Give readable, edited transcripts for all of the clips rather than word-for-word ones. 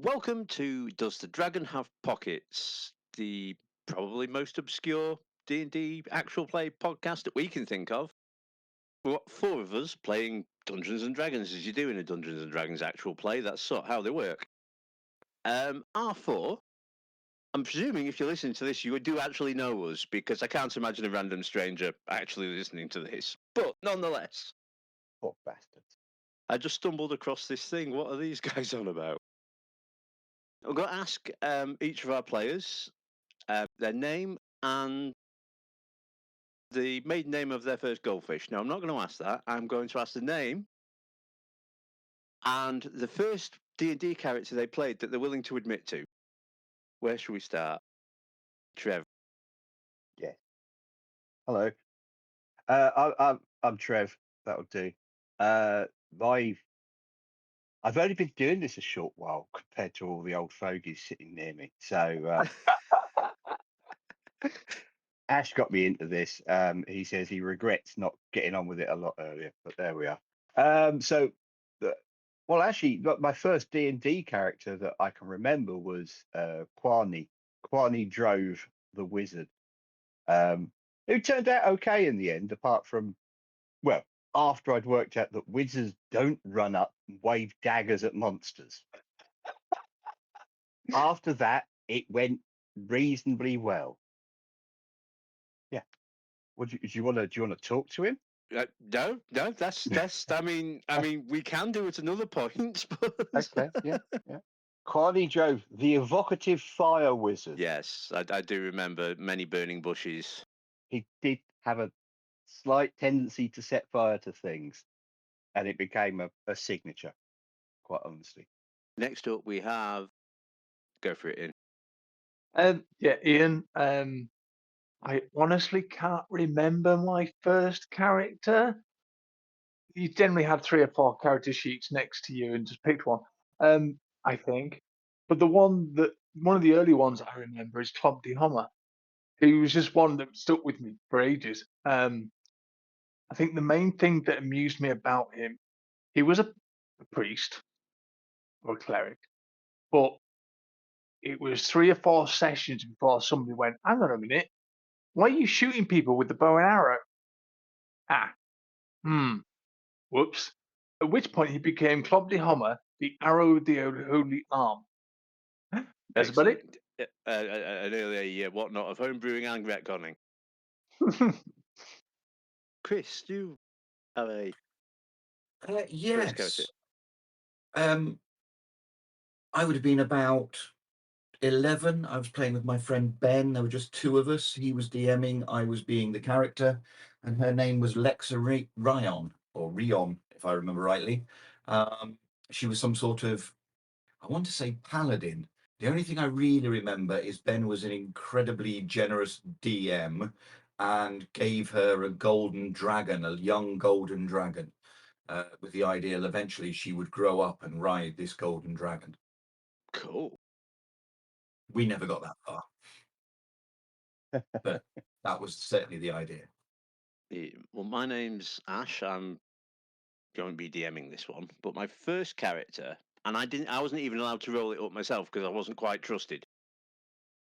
Welcome to Does the Dragon Have Pockets? The probably most obscure D&D actual play podcast that we can think of. We've got four of us playing Dungeons and Dragons as you do in a Dungeons and Dragons actual play. That's sort of how they work. R4, I'm presuming if you're listening to this, you do actually know us because I can't imagine a random stranger actually listening to this. But nonetheless, Poor bastards. I just stumbled across this thing. What are these guys on about? I'm going to ask each of our players their name and the maiden name of their first goldfish. Now, I'm not going to ask that. I'm going to ask the name and the first D&D character they played that they're willing to admit to. Where should we start? Trev. Yeah. Hello. I'm Trev. That'll do. My I've only been doing this a short while compared to all the old fogies sitting near me. So Ash got me into this. He says he regrets not getting on with it a lot earlier, but there we are. So, well, actually, my first D&D character that I can remember was Kwani. Kwani drove the wizard, who turned out okay in the end, apart from, well, after I'd worked out that wizards don't run up and wave daggers at monsters. After that, it went reasonably well. Yeah. Do you want to talk to him? No, that's. I mean, we can do it another point, but Okay. Yeah. Yeah. Kwani drove the evocative fire wizard. yes, I do remember many burning bushes. He did have a slight tendency to set fire to things, and it became a signature, quite honestly. Next up, we have. Go for it, in. Yeah, Ian. I honestly can't remember my first character. You generally had three or four character sheets next to you and just picked one. I think, but one of the early ones I remember is Clumpty Hummer. He was just one that stuck with me for ages. I think the main thing that amused me about him, he was a priest or a cleric, but it was three or four sessions before somebody went, "Hang on a minute, why are you shooting people with the bow and arrow?" Ah, hmm, whoops. At which point he became Clobdy Hummer, the arrow with the holy arm. That's about it. Excellent. An earlier whatnot of homebrewing and retconning. Chris, do you have a first character? Yes. I would have been about 11. I was playing with my friend Ben. There were just two of us. He was DMing, I was being the character, and her name was Lexa Ryan, or Rion, if I remember rightly. She was some sort of, I want to say paladin. The only thing I really remember is Ben was an incredibly generous DM and gave her a golden dragon, a young golden dragon, with the ideal eventually she would grow up and ride this golden dragon. Cool. We never got that far, but that was certainly the idea. Well, my name's Ash. I'm going to be DMing this one, but my first character, and I wasn't even allowed to roll it up myself because I wasn't quite trusted.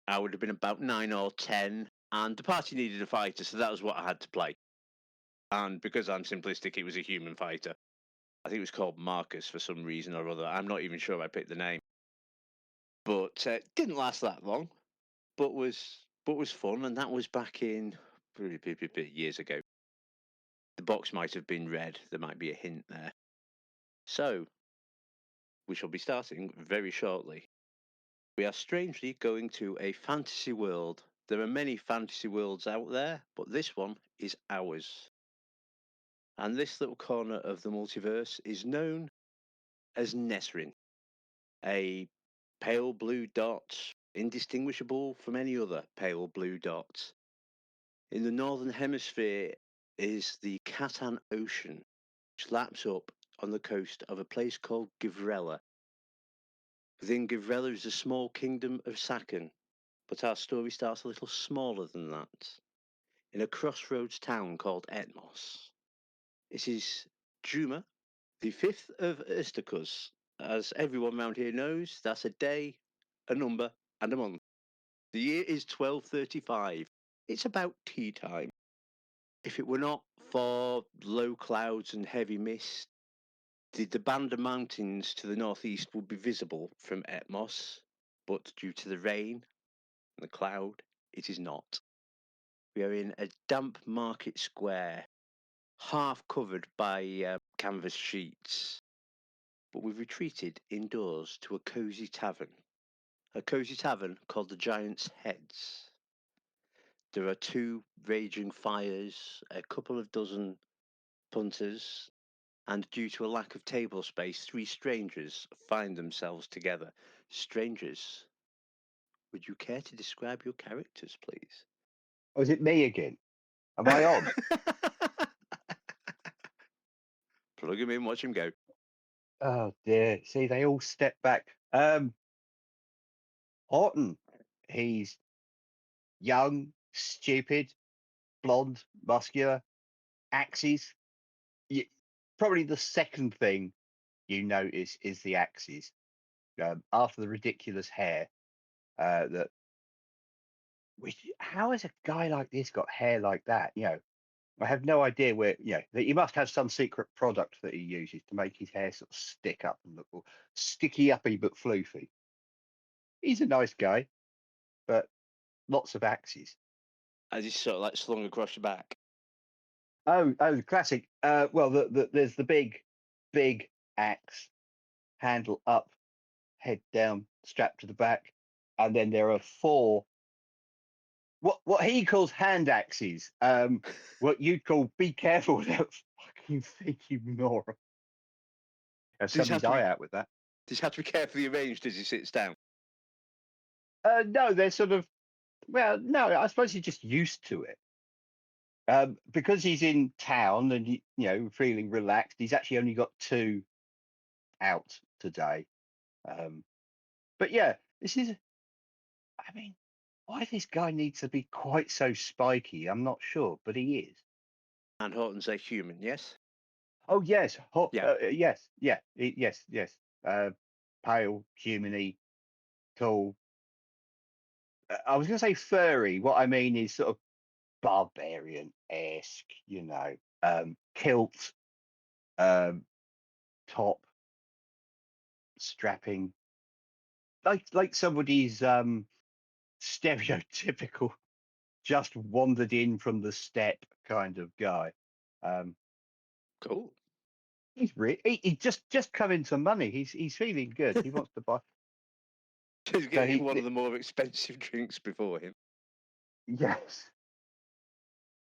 I would have been about 9 or 10, and the party needed a fighter, so that was what I had to play. And because I'm simplistic, it was a human fighter. I think it was called Marcus for some reason or other. I'm not even sure I picked the name, but didn't last that long. But was fun, and that was back in years ago. The box might have been red. There might be a hint there. So we shall be starting very shortly. We are strangely going to a fantasy world. There are many fantasy worlds out there, but this one is ours. And this little corner of the multiverse is known as Nessrynne, a pale blue dot, indistinguishable from any other pale blue dot. In the northern hemisphere is the Catan Ocean, which laps up on the coast of a place called Givrella. Within Givrella is a small kingdom of Sakan, but our story starts a little smaller than that, in a crossroads town called Etmos. It is Juma, the 5th of Istakuz, as everyone round here knows, that's a day, a number, and a month. The year is 1235. It's about tea time. If it were not for low clouds and heavy mist, the Banda Mountains to the northeast would be visible from Etmos, but due to the rain and the cloud, it is not. We are in a damp market square, half covered by canvas sheets, but we've retreated indoors to a cosy tavern. A cosy tavern called the Giant's Heads. There are 2 raging fires, a couple of dozen punters, and due to a lack of table space, 3 strangers find themselves together. Strangers, would you care to describe your characters, please? Oh, is it me again? Am I on? Plug him in, watch him go. Oh dear. See, they all step back. Horton, he's young, stupid, blonde, muscular, axes. Probably the second thing you notice is the axes. After the ridiculous hair, that how has a guy like this got hair like that? I have no idea where. That he must have some secret product that he uses to make his hair sort of stick up and look all sticky uppy but floofy. He's a nice guy, but lots of axes. As he's sort of like slung across your back. Oh, the classic. Well, there's the big axe, handle up, head down, strapped to the back, and then there are 4 what he calls hand axes. What you'd call be careful with that fucking thing, you moron. Somebody's eye out with that. Does he have to be carefully arranged as he sits down? No, they're sort of. Well, no, I suppose he's just used to it. Because he's in town and feeling relaxed. He's actually only got 2 out today. But yeah, this is. I mean, why this guy needs to be quite so spiky, I'm not sure, but he is. And Horton's a human, yes? Oh yes, Yeah. yes, yeah, yes. Pale, humany, tall. I was going to say furry. What I mean is sort of barbarian-esque, kilt, top, strapping, like somebody's stereotypical, just wandered in from the steppe kind of guy. Cool. He's he just come into money. He's feeling good. He wants to buy. He's getting one of the more expensive drinks before him. Yes.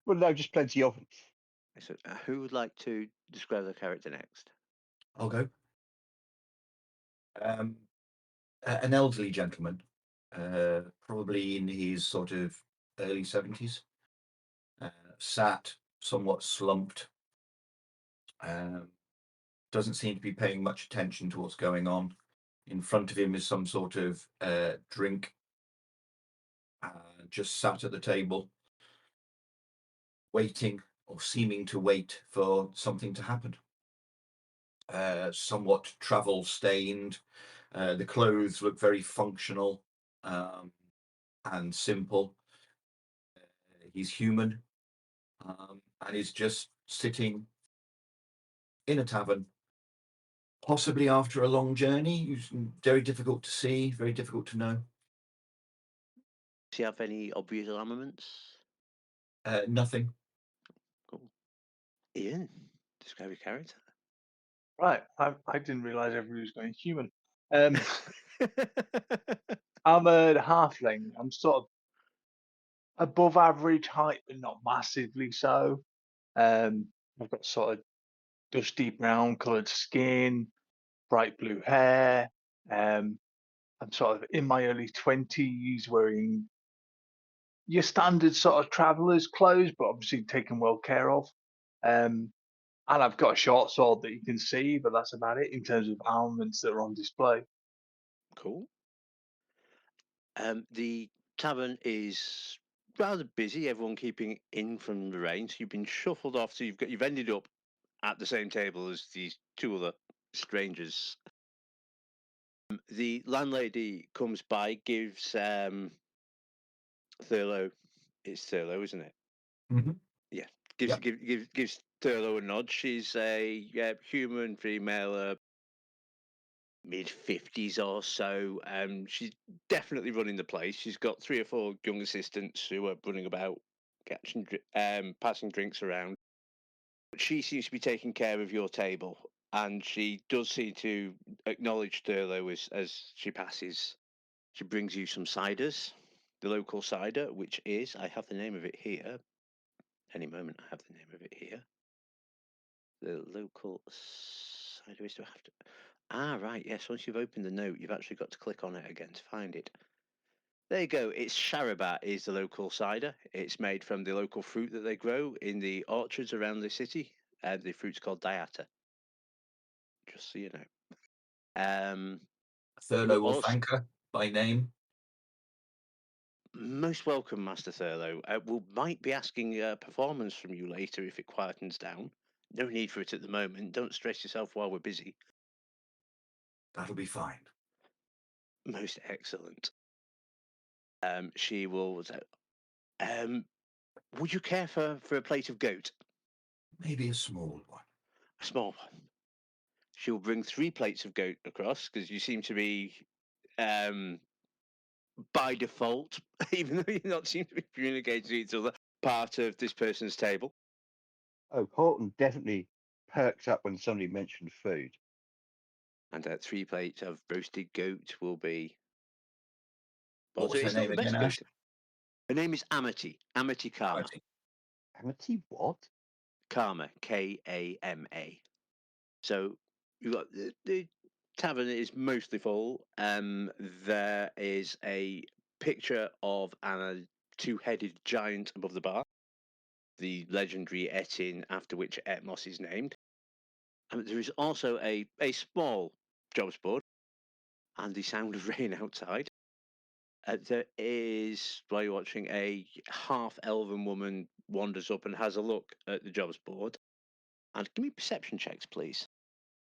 Well, no, just plenty of them. So, who would like to describe the character next? I'll go. An elderly gentleman, probably in his sort of early 70s, sat somewhat slumped, doesn't seem to be paying much attention to what's going on. In front of him is some sort of drink, just sat at the table, waiting or seeming to wait for something to happen. Somewhat travel stained. The clothes look very functional and simple. He's human, and is just sitting in a tavern, possibly after a long journey. Very difficult to see, very difficult to know. Does he have any obvious armaments? Nothing. Cool. Iain, describe your character. Right, I didn't realise everybody was going human. I'm a halfling. I'm sort of above average height, but not massively so. I've got sort of dusty brown coloured skin, bright blue hair. I'm sort of in my early 20s, wearing your standard sort of traveller's clothes, but obviously taken well care of. And I've got a short sword that you can see, but that's about it in terms of armaments that are on display. Cool. The tavern is rather busy. Everyone keeping in from the rain. So you've been shuffled off. So you've ended up at the same table as these 2 other strangers. The landlady comes by, gives Thurlow, it's Thurlow, isn't it? Mm-hmm. Yeah, Yep. gives Thurlow a nod. She's a human female, mid-50s or so. She's definitely running the place. She's got 3 or 4 young assistants who are running about, passing drinks around. She seems to be taking care of your table, and she does seem to acknowledge Thurlow as she passes. She brings you some ciders, the local cider, which is, I have the name of it here. Any moment, I have the name of it here. The local cider is to have to. Ah, right, yes. Once you've opened the note, you've actually got to click on it again to find it. There you go. It's Sharabat is the local cider. It's made from the local fruit that they grow in the orchards around the city. The fruit's called Diata. Just so you know. Thurlow will Also, thank her by name. most welcome, Master Thurlow. We might be asking a performance from you later if it quietens down. No need for it at the moment. Don't stress yourself while we're busy. That'll be fine. Most excellent. She will say, would you care for a plate of goat? Maybe a small one. A small one. She'll bring 3 plates of goat across because you seem to be, by default, even though you not seem to be communicating to each other, part of this person's table. Oh, Horton definitely perked up when somebody mentioned food. And 3 plates of roasted goat will be. What was her It's not name the best again, Ash? goat. Her name is Amity. Amity Karma. Amity. Amity what? Karma. Kama. So you got the tavern is mostly full. There is a picture of a 2-headed giant above the bar, the legendary Etin after which Etmos is named. And there is also a small jobs board and the sound of rain outside. There is, while you're watching, a half-elven woman wanders up and has a look at the jobs board. And give me perception checks, please.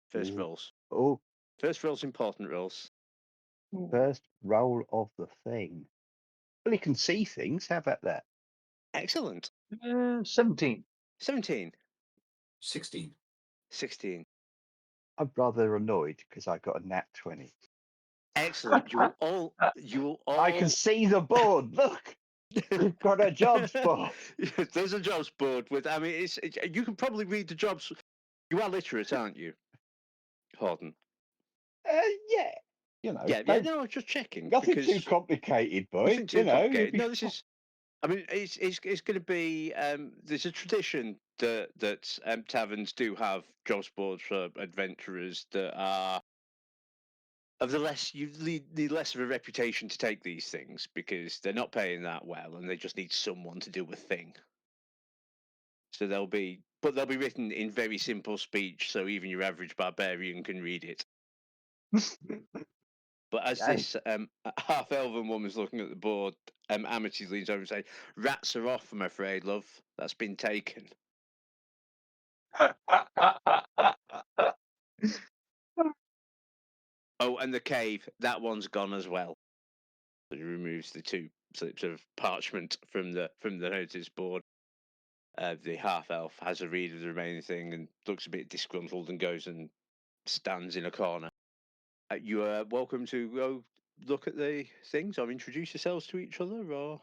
First Ooh. rolls. Oh, First rolls, important rolls. first roll of the thing. Well, he can see things. How about that? Excellent. 17. 17. 16. 16. I'm rather annoyed because I got a nat 20. Excellent. You will all. I can see the board. Look, we've got a jobs board. There's a jobs board with. I mean, you can probably read the jobs. You are literate, aren't you, Horton? Yeah, you know, Yeah. No, I'm just checking nothing too because complicated, boy. nothing too You know, complicated. No, this is. I mean, it's going to be. There's a tradition that taverns do have jobs boards for adventurers that are of the less you need less of a reputation to take these things because they're not paying that well and they just need someone to do a thing. So they'll be written in very simple speech, so even your average barbarian can read it. But as Hey. this half elven woman's looking at the board, Amity leans over and says, "Rats are off, I'm afraid, love. That's been taken." Oh, and the cave, that one's gone as well. He removes the 2 slips of parchment from the notice board. The half elf has a read of the remaining thing and looks a bit disgruntled and goes and stands in a corner. You are welcome to go look at the things or introduce yourselves to each other, or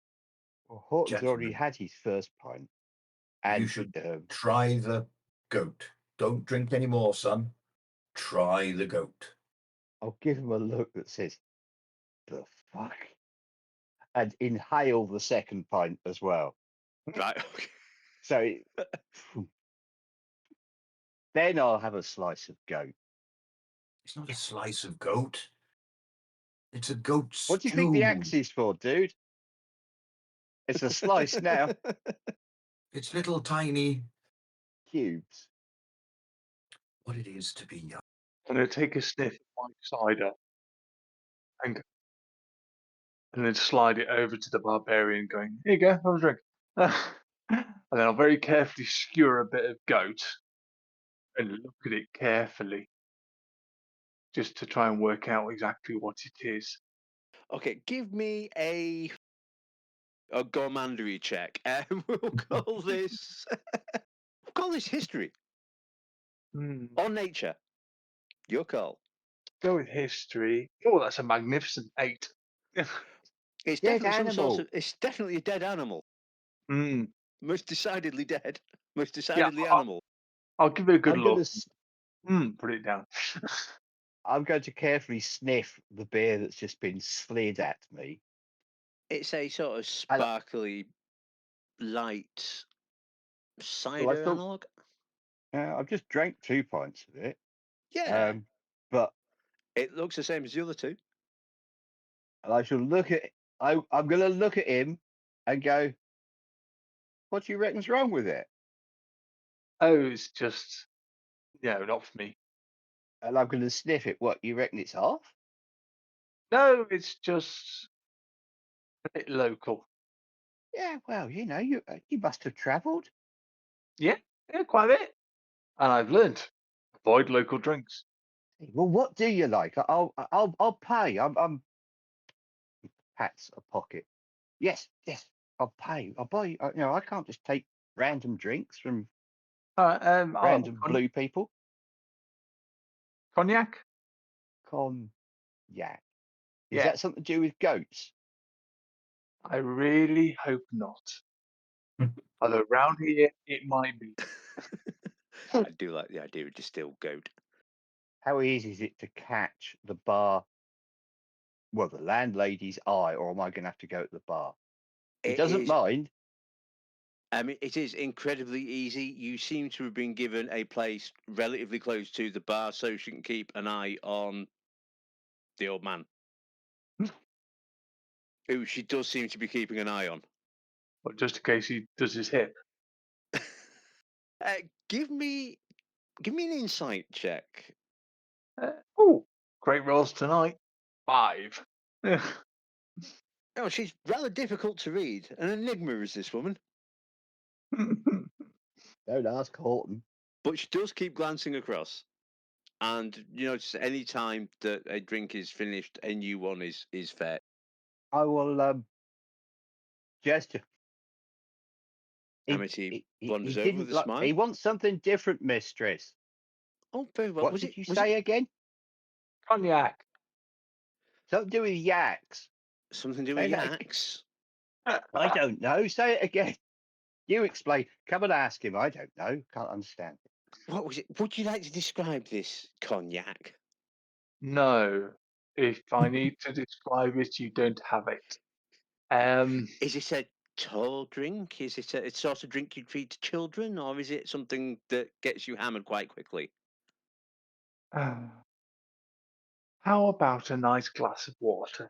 Well, Horton's already Gentlemen, had his first pint. you And should try the goat. Don't drink any more, son. Try the goat. I'll give him a look that says, the fuck? And inhale the second pint as well. right? Okay. So then I'll have a slice of goat. It's not a slice of goat. It's a goat stew. What do you think the axe is for, dude? It's a slice now. It's little tiny. Cubes. What it is to be young. I'm going to take a sniff of my cider and then slide it over to the barbarian, going, "Here you go, have a drink." And then I'll very carefully skewer a bit of goat and look at it carefully. just to try and work out exactly what it is. Okay, give me a commandery check. We'll call this history Hmm. or nature. Your call. Go with history. Oh, that's a magnificent 8. It's Dead definitely some sort animal. of. It's definitely a dead animal. Hmm. Most decidedly dead. Most Yeah, decidedly animal. I'll give it a good I'm gonna look. s- Put it down. I'm going to carefully sniff the beer that's just been slid at me. It's a sort of And sparkly, light well, I cider thought analog. I've just drank 2 pints of it. Yeah, But it looks the same as the other two. I shall look at. I'm going to look at him and go, "What do you reckon's wrong with it?" Oh, it's just not for me. And I'm going to sniff it. What, you reckon it's off? No, it's just a bit local. Yeah, well, you must have travelled. Yeah, quite a bit. And I've learned avoid local drinks. Well, what do you like? I'll pay. I'm pats a pocket. Yes, I'll pay. I'll buy. I can't just take random drinks from All right, I'll have random blue people. cognac. Cognac. Is Yeah, that something to do with goats? I really hope not. Although around here it might be. I do like the idea of distilled goat. How easy is it to catch the landlady's eye, or am I going to have to go to the bar? He It doesn't is. mind. I mean, it is incredibly easy. You seem to have been given a place relatively close to the bar, so she can keep an eye on the old man, who she does seem to be keeping an eye on. But just in case he does his hip. Uh, give me an insight check. Oh, great rolls tonight. 5. Oh, she's rather difficult to read. An enigma is this woman, Don't ask Horton. but she does keep glancing across. And just any time that a drink is finished, a new one is fair. I will gesture. Amity He wanders over didn't with a like. smile. He wants something different, mistress. Oh, very well. What did you say again? Cognac. Something to do with yaks. Something to do Say with that again. yaks? I don't know. Say it again. You explain. Come and ask him. I don't know. Can't understand. What was it? Would you like to describe this cognac? No. If I need to describe it, you don't have it. Is it a tall drink? Is it a sort of drink you'd feed to children, or is it something that gets you hammered quite quickly? How about a nice glass of water?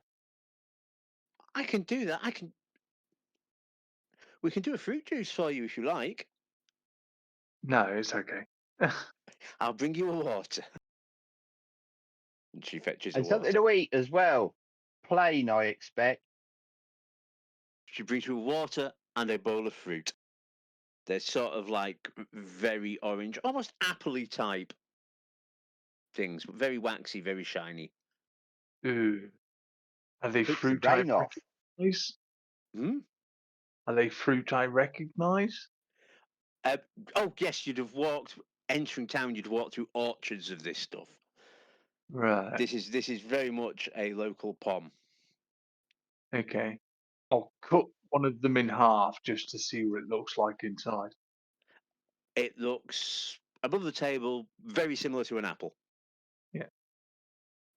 I can do that. We can do a fruit juice for you if you like. No, it's okay. I'll bring you a water. And she fetches a And something water. to eat as well. Plain, I expect. She brings you water and a bowl of fruit. They're sort of like very orange, almost apple-y type things, but very waxy, very shiny. Ooh. Are they Keeps the fruit I rain off. recognize? Hmm? Are they fruit I recognize? Uh, oh, yes, entering town, you'd walk through orchards of this stuff. Right. This is very much a local pom. Okay. I'll cut one of them in half just to see what it looks like inside. It looks above the table very similar to an apple. Yeah.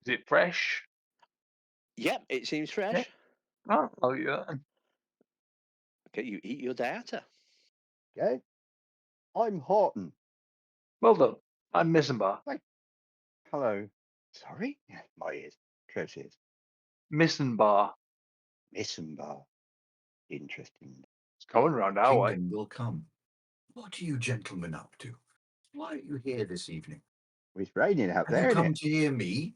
Is it fresh? Yep, it seems fresh. Oh, I'll eat that. Okay, you eat your dieta. Okay. I'm Horton. Well done. I'm Missenbar. Hello. Sorry? Yeah, my ears. Trev's ears. Missenbar. Missenbar. Interesting. It's coming round our way. Kingdom will come. What are you gentlemen up to? Why are you here this evening? It's raining out Have there, you isn't come it? to hear me?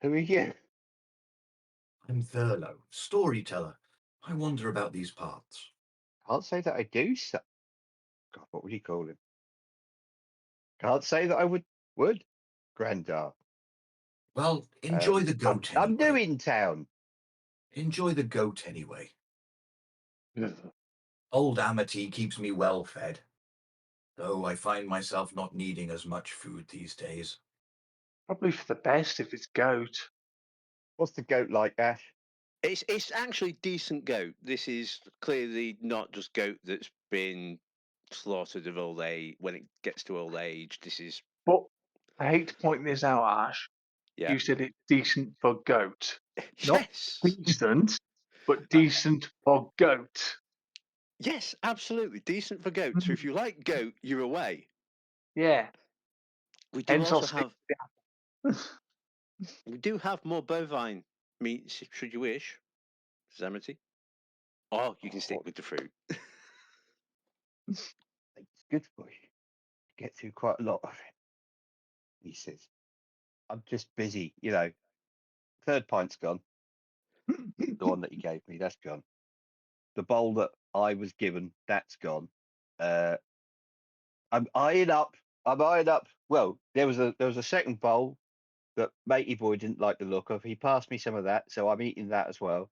Who are you? I'm Thurlow, storyteller. I wander about these parts. Can't say that I do. God, what would you call him? Can't say that I would. Grandar. Well, enjoy the goat I'm anyway. new in town. Enjoy the goat anyway. Ugh. Old Amity keeps me well fed, though I find myself not needing as much food these days. Probably for the best if it's goat. What's the goat like, Ash? It's actually decent goat. This is clearly not just goat that's been slaughtered of old age. When it gets to old age, this is But I hate to point this out, Ash. yeah. You said it's decent for goat. Not Yes, decent, but decent for goat. yes, absolutely decent for goat. So if you like goat, you're away. Yeah. We do Hence I'll also stick have with we do have more bovine meats should you wish, Zamity. Or you can stick with the fruit. It's good for you. Get through quite a lot of it. He says, I'm just busy, Third pint's gone. The one that you gave me, that's gone. The bowl that I was given, that's gone. I'm eyeing up. Well, there was a second bowl that matey boy didn't like the look of. He passed me some of that, so I'm eating that as well.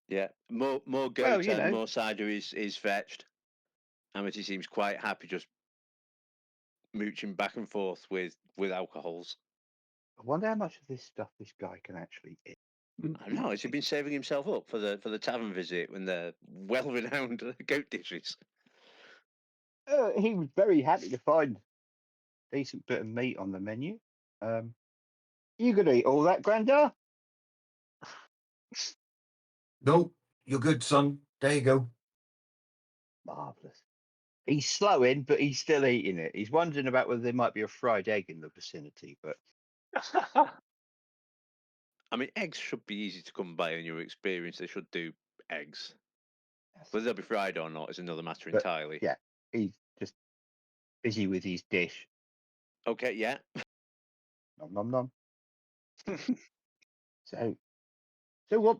Yeah, more Well, goat and more cider is fetched. Amity seems quite happy just mooching back and forth with alcohols. I wonder how much of this stuff this guy can actually eat. I don't know. Has he been saving himself up for the tavern visit when the well-renowned goat dishes? He was very happy to find a decent bit of meat on the menu. You gonna eat all that, Grandad? No, you're good, son. There you go. Marvelous. He's slowing, but he's still eating it. He's wondering about whether there might be a fried egg in the vicinity, but I mean, eggs should be easy to come by in your experience. They should do eggs. Whether they'll be fried or not is another matter but entirely. yeah, he's just busy with his dish. Okay, yeah. Nom nom nom. So what?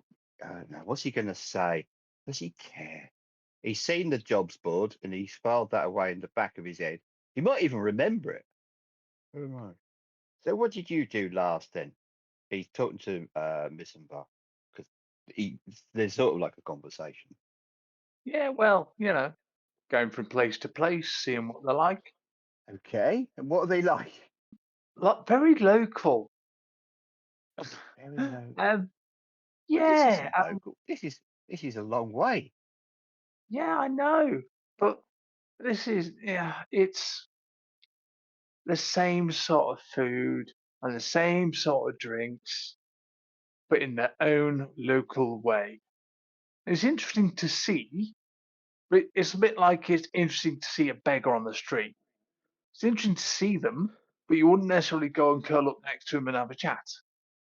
Now, what's he going to say? Does he care? He's seen the jobs board and he's filed that away in the back of his head. He might even remember it. Who knows? So what did you do last then? He's talking to Missenbar because there's sort of like a conversation. Yeah, well, going from place to place, seeing what they're like. Okay, and what are they like? Very local. Very low. Um, This yeah, isn't local. This is a long way. yeah, I know. But it's the same sort of food and the same sort of drinks, but in their own local way. It's interesting to see, but it's a bit like it's interesting to see a beggar on the street. It's interesting to see them, but you wouldn't necessarily go and curl up next to them and have a chat.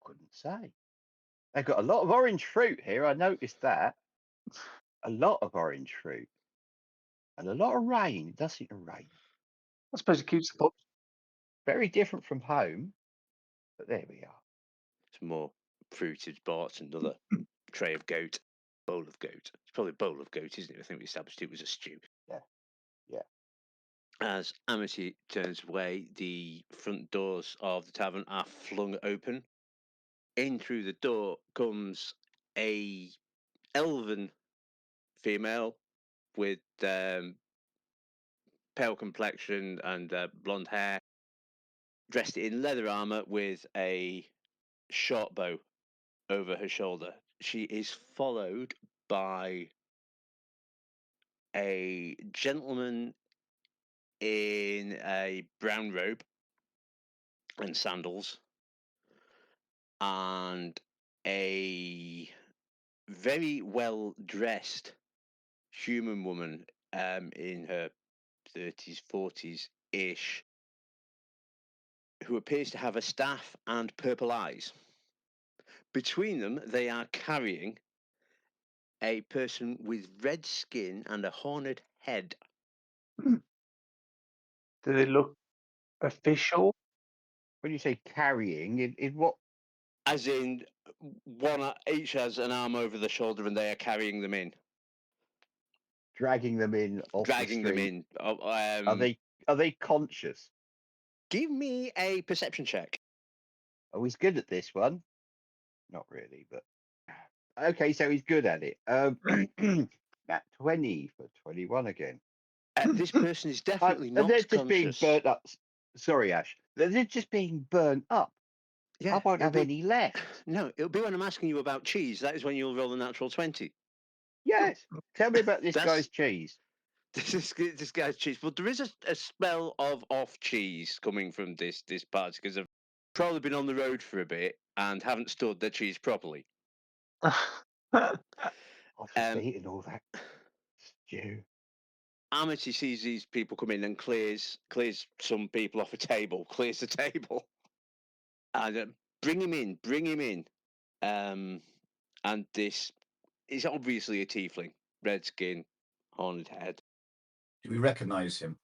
Couldn't say. They've got a lot of orange fruit here. I noticed that. A lot of orange fruit and a lot of rain. It does seem to rain. I suppose it keeps the pups. Very different from home, but there we are. Some more fruited bart, another tray of goat, bowl of goat. It's probably a bowl of goat, isn't it? I think we established it was a stew. Yeah, yeah. As Amity turns away, the front doors of the tavern are flung open. In through the door comes a elven female with pale complexion and blonde hair, dressed in leather armor with a short bow over her shoulder. She is followed by a gentleman in a brown robe and sandals, and a very well dressed human woman in her 30s, 40s ish, who appears to have a staff and purple eyes. Between them, they are carrying a person with red skin and a horned head. Do they look official? When you say carrying, in what? As in, one each has an arm over the shoulder and they are carrying them in, Dragging them in off the dragging them street. in. Are they conscious? Give me a perception check. Oh, he's good at this one. Not really, but okay. So he's good at it. At 20 for 21 again. This person is definitely And they're not just being conscious. burnt up. Sorry, Ash. They're just being burnt up. Yeah, I won't it'll have be, any left. No, it'll be when I'm asking you about cheese. That is when you'll roll a natural 20. Yes. Tell me about this That's- guy's cheese. This guy's cheese. But there is a smell of off cheese coming from this party because they've probably been on the road for a bit and haven't stored their cheese properly. I've just Um, eaten all that stew. Amity sees these people come in and clears some people off a table, clears the table, and bring him in. And this is obviously a tiefling, red skin, horned head. Do we recognise him?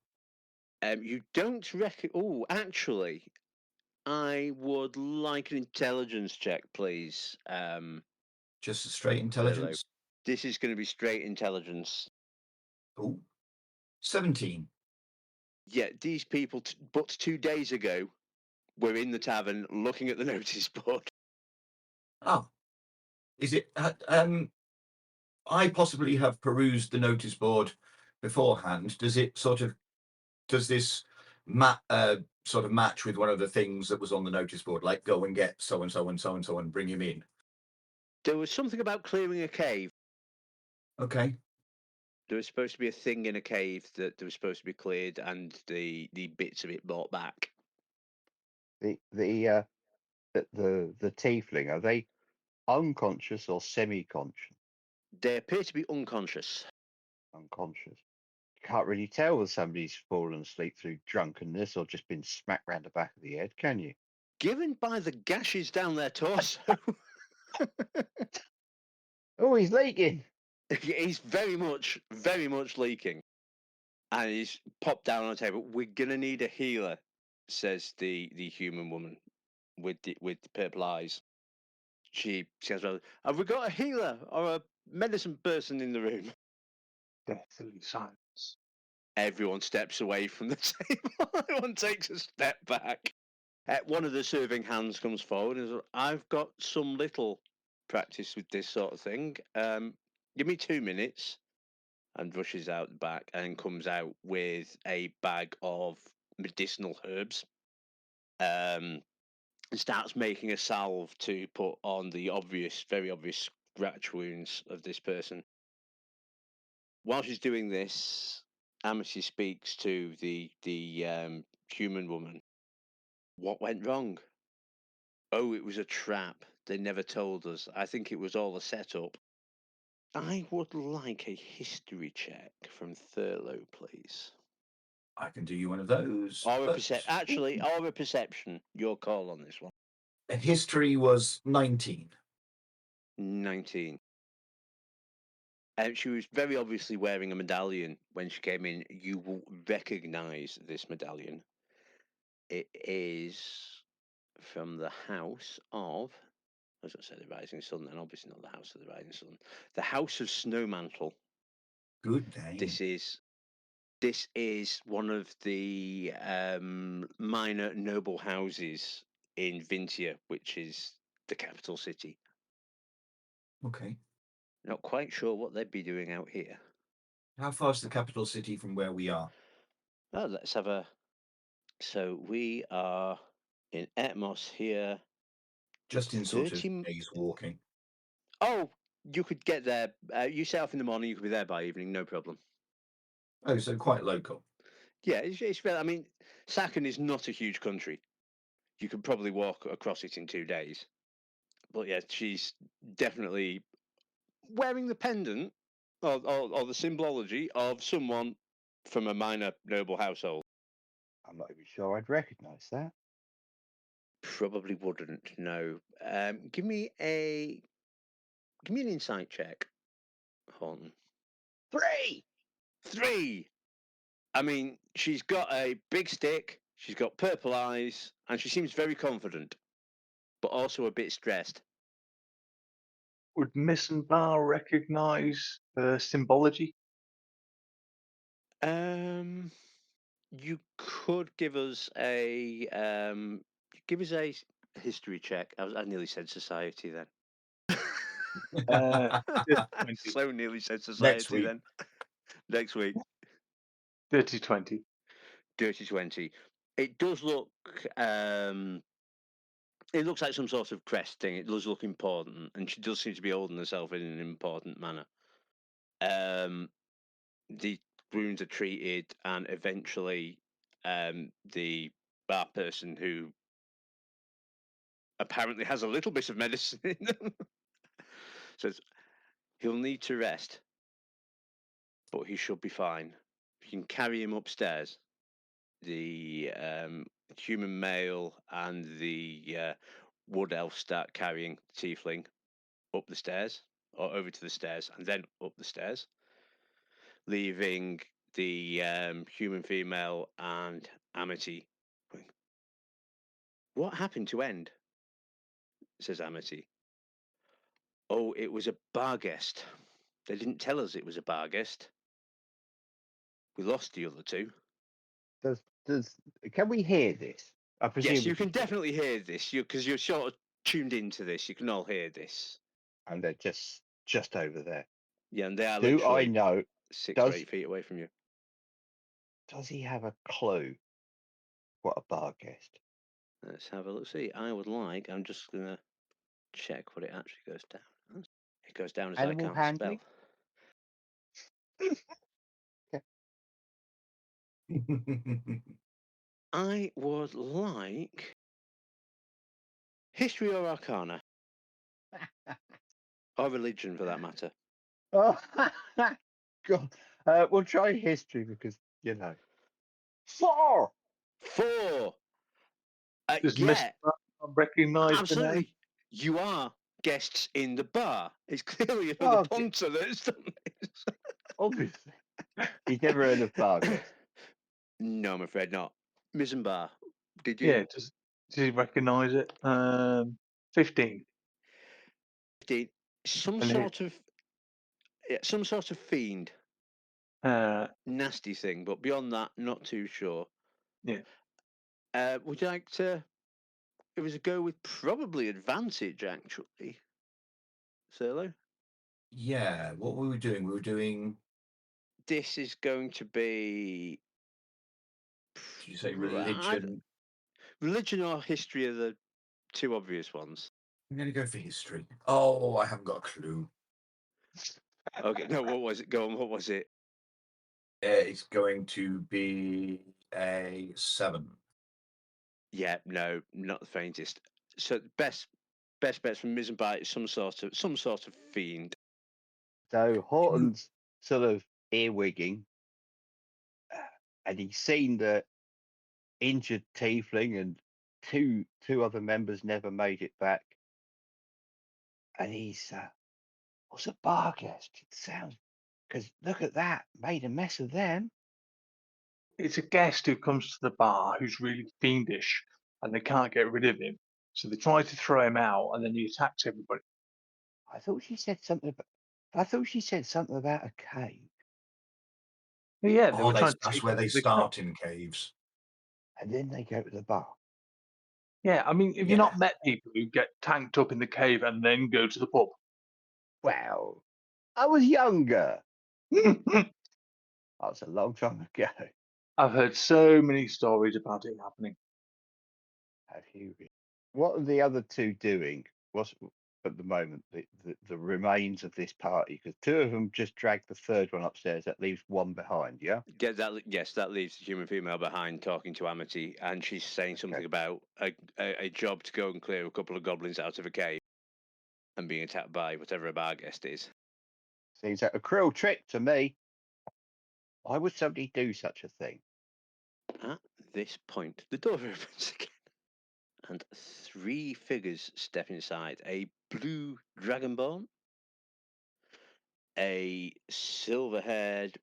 You don't reckon? Oh, actually, I would like an intelligence check, please. Just a straight intelligence? This is going to be straight intelligence. Oh, 17. Yeah, these people, but 2 days ago, were in the tavern looking at the notice board. Oh, is it? I possibly have perused the notice board beforehand. Does it does this sort of match with one of the things that was on the notice board, like go and get so and so and so and so and bring him in? There was something about clearing a cave. Okay. There was supposed to be a thing in a cave that was supposed to be cleared, and the bits of it brought back. The tiefling, are they unconscious or semi-conscious? They appear to be unconscious. Unconscious. You can't really tell whether somebody's fallen asleep through drunkenness or just been smacked round the back of the head, can you? Given by the gashes down their torso, Oh, he's leaking. he's very much leaking. And he's popped down on the table. We're gonna need a healer, says the human woman with the purple eyes. She says, "Well, have we got a healer or a medicine person in the room?" Deathly silence. Everyone steps away from the table. Everyone takes a step back. One of the serving hands comes forward and says, "I've got some little practice with this sort of thing. Give me 2 minutes." And rushes out the back and comes out with a bag of medicinal herbs. And starts making a salve to put on the very obvious scratch wounds of this person. While she's doing this, Amity speaks to the human woman. What went wrong? Oh, it was a trap. They never told us. I think it was all a setup. I would like a history check from Thurlow, please. I can do you one of those. Or a perception. Your call on this one. History was 19. 19. She was very obviously wearing a medallion when she came in. You will recognise this medallion. It is from the house of, I was going to say the Rising Sun, and obviously not the House of the Rising Sun. The House of Snowmantle. Good name. This is one of the minor noble houses in Vintia, which is the capital city. Okay. Not quite sure what they'd be doing out here. How far is the capital city from where we are? Oh, let's have a. So we are in Etmos here. Just in sort of 30 days walking. Oh, you could get there. You set off in the morning. You could be there by evening. No problem. Oh, so quite local. Yeah, it's I mean, Sakan is not a huge country. You could probably walk across it in 2 days. But yeah, she's definitely wearing the pendant or the symbology of someone from a minor noble household. I'm not even sure I'd recognise that. Probably wouldn't know. Give me an insight check, Horton. 3! 3. I mean, she's got a big stick, she's got purple eyes, and she seems very confident, but also a bit stressed. Would Missenbar recognise the symbology? You could give us a history check. I nearly said society then. Dirty 20. So nearly said Next society week. then. Next week. Dirty 20. Dirty 20. It does look. It looks like some sort of crest thing. It does look important, and she does seem to be holding herself in an important manner. The wounds are treated, and eventually, the bar person who apparently has a little bit of medicine in them says he'll need to rest, but he should be fine. You can carry him upstairs. The human male and the wood elf start carrying the tiefling up the stairs, or over to the stairs, and then up the stairs, leaving the human female and Amity going, "What happened to End?" says Amity. "Oh, it was a bar guest. They didn't tell us it was a bar guest. We lost the other two." Can we hear this? I presume Yes, we you can hear it. definitely hear this, because you're sort of tuned into this. You can all hear this. And they're just over there. Yeah, and they are Do I literally know? 6 or Does 8 feet away from you. does he have a clue what a bar guest? Let's have a look. See, I'm just going to check what it actually goes down as. It goes down as I Animal can't handling? spell. I would like history or arcana, or religion for that matter. Oh, God. We'll try history because, 4. 4. Does Yeah, Missenbar recognise the name? absolutely. You are guests in the bar. It's clearly another Oh, punter that's done this. obviously. He's never heard of bar guest. No, I'm afraid not. Missenbar, did you? Yeah, does he recognise it? 15. 15. Some And sort of fiend, nasty thing, but beyond that, not too sure. Yeah. Would you like to? It was a go with probably advantage, actually. Thurlow? Yeah, what were we doing? We were doing, This is going to be. did you say I- religion? Religion or history are the two obvious ones. I'm going to go for history. Oh, I haven't got a clue. Okay, no, what was it? Go on, what was it? It's going to be a 7. Yeah, no, not the faintest. So best bets from Missenbar is some sort of fiend. So Horton's sort of earwigging, and he's seen the injured tiefling, and two other members never made it back. And he's, what's a bar guest? It sounds, because look at that, made a mess of them. It's a guest who comes to the bar who's really fiendish and they can't get rid of him. So they try to throw him out and then he attacks everybody. I thought she said something about a cave, But yeah, they Oh, were trying to that's take where him they to the start in caves. and then they go to the bar. Yeah, I mean, have you Yeah. not met people who get tanked up in the cave and then go to the pub? Well, I was younger. That was a long time ago. I've heard so many stories about it happening. Have you? What are the other two doing? What's at the moment the remains of this party? Because two of them just dragged the third one upstairs. That leaves one behind. Yeah. Yes, that leaves the human female behind talking to Amity, and she's saying something Okay. about a job to go and clear a couple of goblins out of a cave and being attacked by whatever a bar guest is. Seems like a cruel trick to me. Why would somebody do such a thing? At this point, the door opens again, and 3 figures step inside: a blue dragonborn, a silver-haired,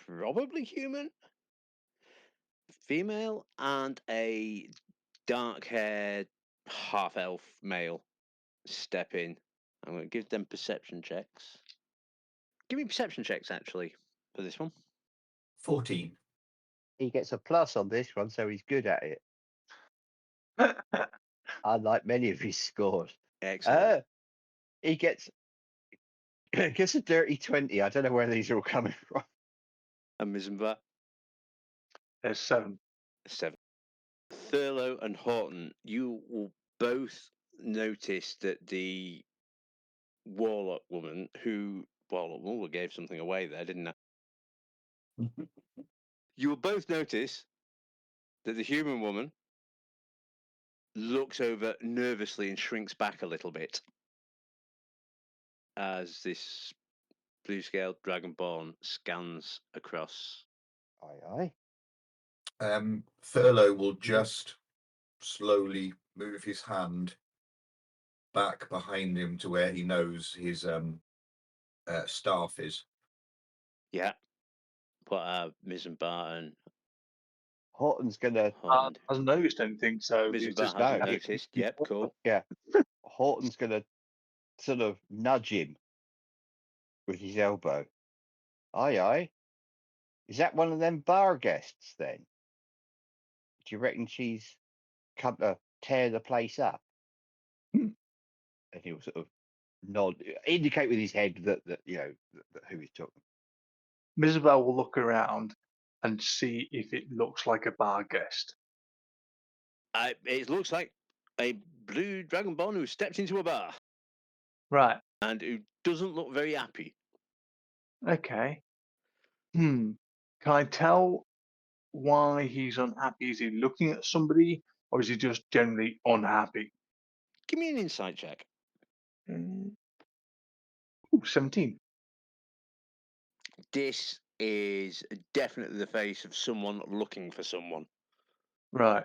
probably human female, and a dark-haired half-elf male step in. I'm going to give them perception checks. Give me perception checks, actually, for this one. 14. He gets a plus on this one, so he's good at it. unlike many of his scores. Excellent. He gets a dirty 20. I don't know where these are all coming from. And Missenbar, There's 7. 7. Thurlow and Horton, you will both notice that the warlock woman gave something away there, didn't I? You will both notice that the human woman looks over nervously and shrinks back a little bit as this blue-scaled dragonborn scans across. Aye, Thurlow will just slowly move his hand back behind him to where he knows his staff is. Yeah. Put Missenbar and Horton's gonna. Horton. Hasn't noticed anything, so he's Missenbar just hasn't no. noticed. Yep, cool. Yeah, Horton's gonna sort of nudge him with his elbow. Aye. Is that one of them bar guests then? Do you reckon she's come to tear the place up? Hmm. And he'll sort of nod, indicate with his head that who he's talking. Missenbar will look around and see if it looks like a bar guest. It looks like a blue dragonborn who stepped into a bar Right. and who doesn't look very happy. Okay. Can I tell why he's unhappy? Is he looking at somebody, or is he just generally unhappy? Give me an insight check. Ooh, 17. This is definitely the face of someone looking for someone. Right.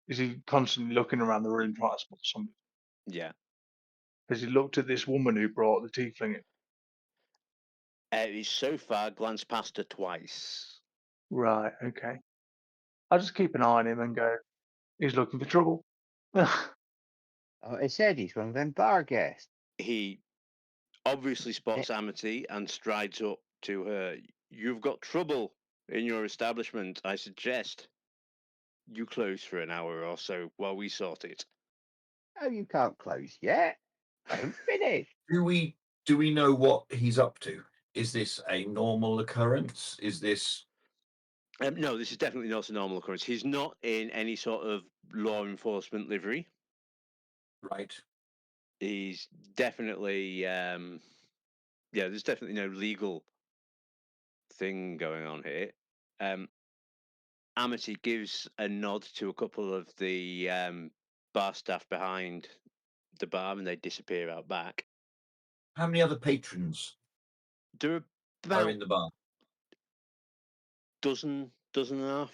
Is he constantly looking around the room trying to spot somebody? Yeah. Has he looked at this woman who brought the tiefling in? He's so far glanced past her twice. Right. Okay. I'll just keep an eye on him and go, he's looking for trouble. Oh, it said he's one of them bar guests. He obviously spots Amity and strides up to her. You've got trouble in your establishment. I suggest you close for an hour or so while we sort it. Oh, you can't close yet. I haven't finished. Do we know what he's up to? Is this a normal occurrence? Is this No, this is definitely not a normal occurrence. He's not in any sort of law enforcement livery. right? He's definitely, there's definitely no legal thing going on here. Amity gives a nod to a couple of the bar staff behind the bar and they disappear out back. How many other patrons There are are about in the bar? dozen and a half.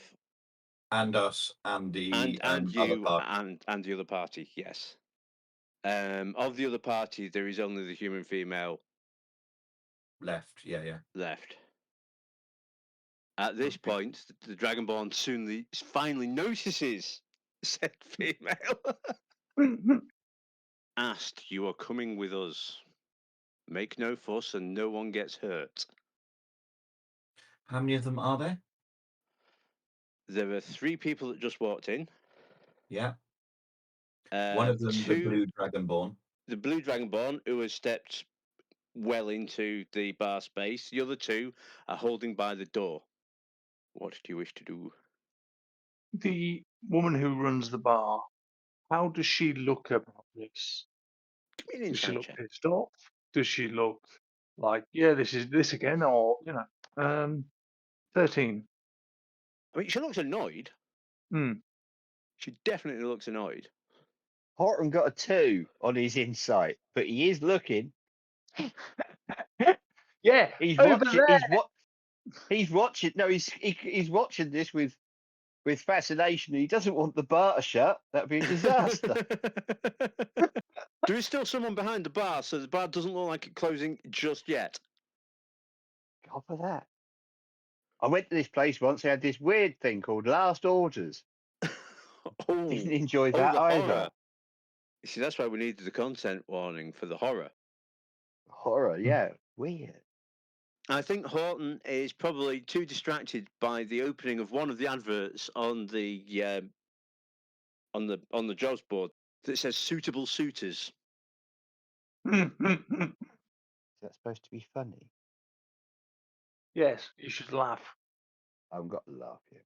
And us and the And other you party. and the other party, yes. Of the other party, there is only the human female Left. Yeah. left. At this Okay. point, the Dragonborn finally notices said female. Asked, you are coming with us. Make no fuss and no one gets hurt. How many of them are there? There are 3 people that just walked in. Yeah. One of them, the 2, blue dragonborn. the blue Dragonborn, who has stepped well into the bar space. The other 2 are holding by the door. What do you wish to do? The woman who runs the bar, how does she look about this? Give me an Does she insight look check. pissed off? Does she look like, yeah, this is this again? Or, 13. I mean, she looks annoyed. Hmm. She definitely looks annoyed. Horton got a 2 on his insight, but he is looking. Yeah, He's over watching. there. He's watching. No, he's watching this with fascination. He doesn't want the bar to shut. That'd be a disaster. There is still someone behind the bar, so the bar doesn't look like it's closing just yet. God for that. I went to this place once. They had this weird thing called Last Orders. Didn't enjoy that the either. horror. You see, that's why we needed the content warning for the horror. Horror, yeah, weird. I think Horton is probably too distracted by the opening of one of the adverts on the on the jobs board that says suitable suitors. Is that supposed to be funny? Yes, you should laugh. I haven't got to laugh here.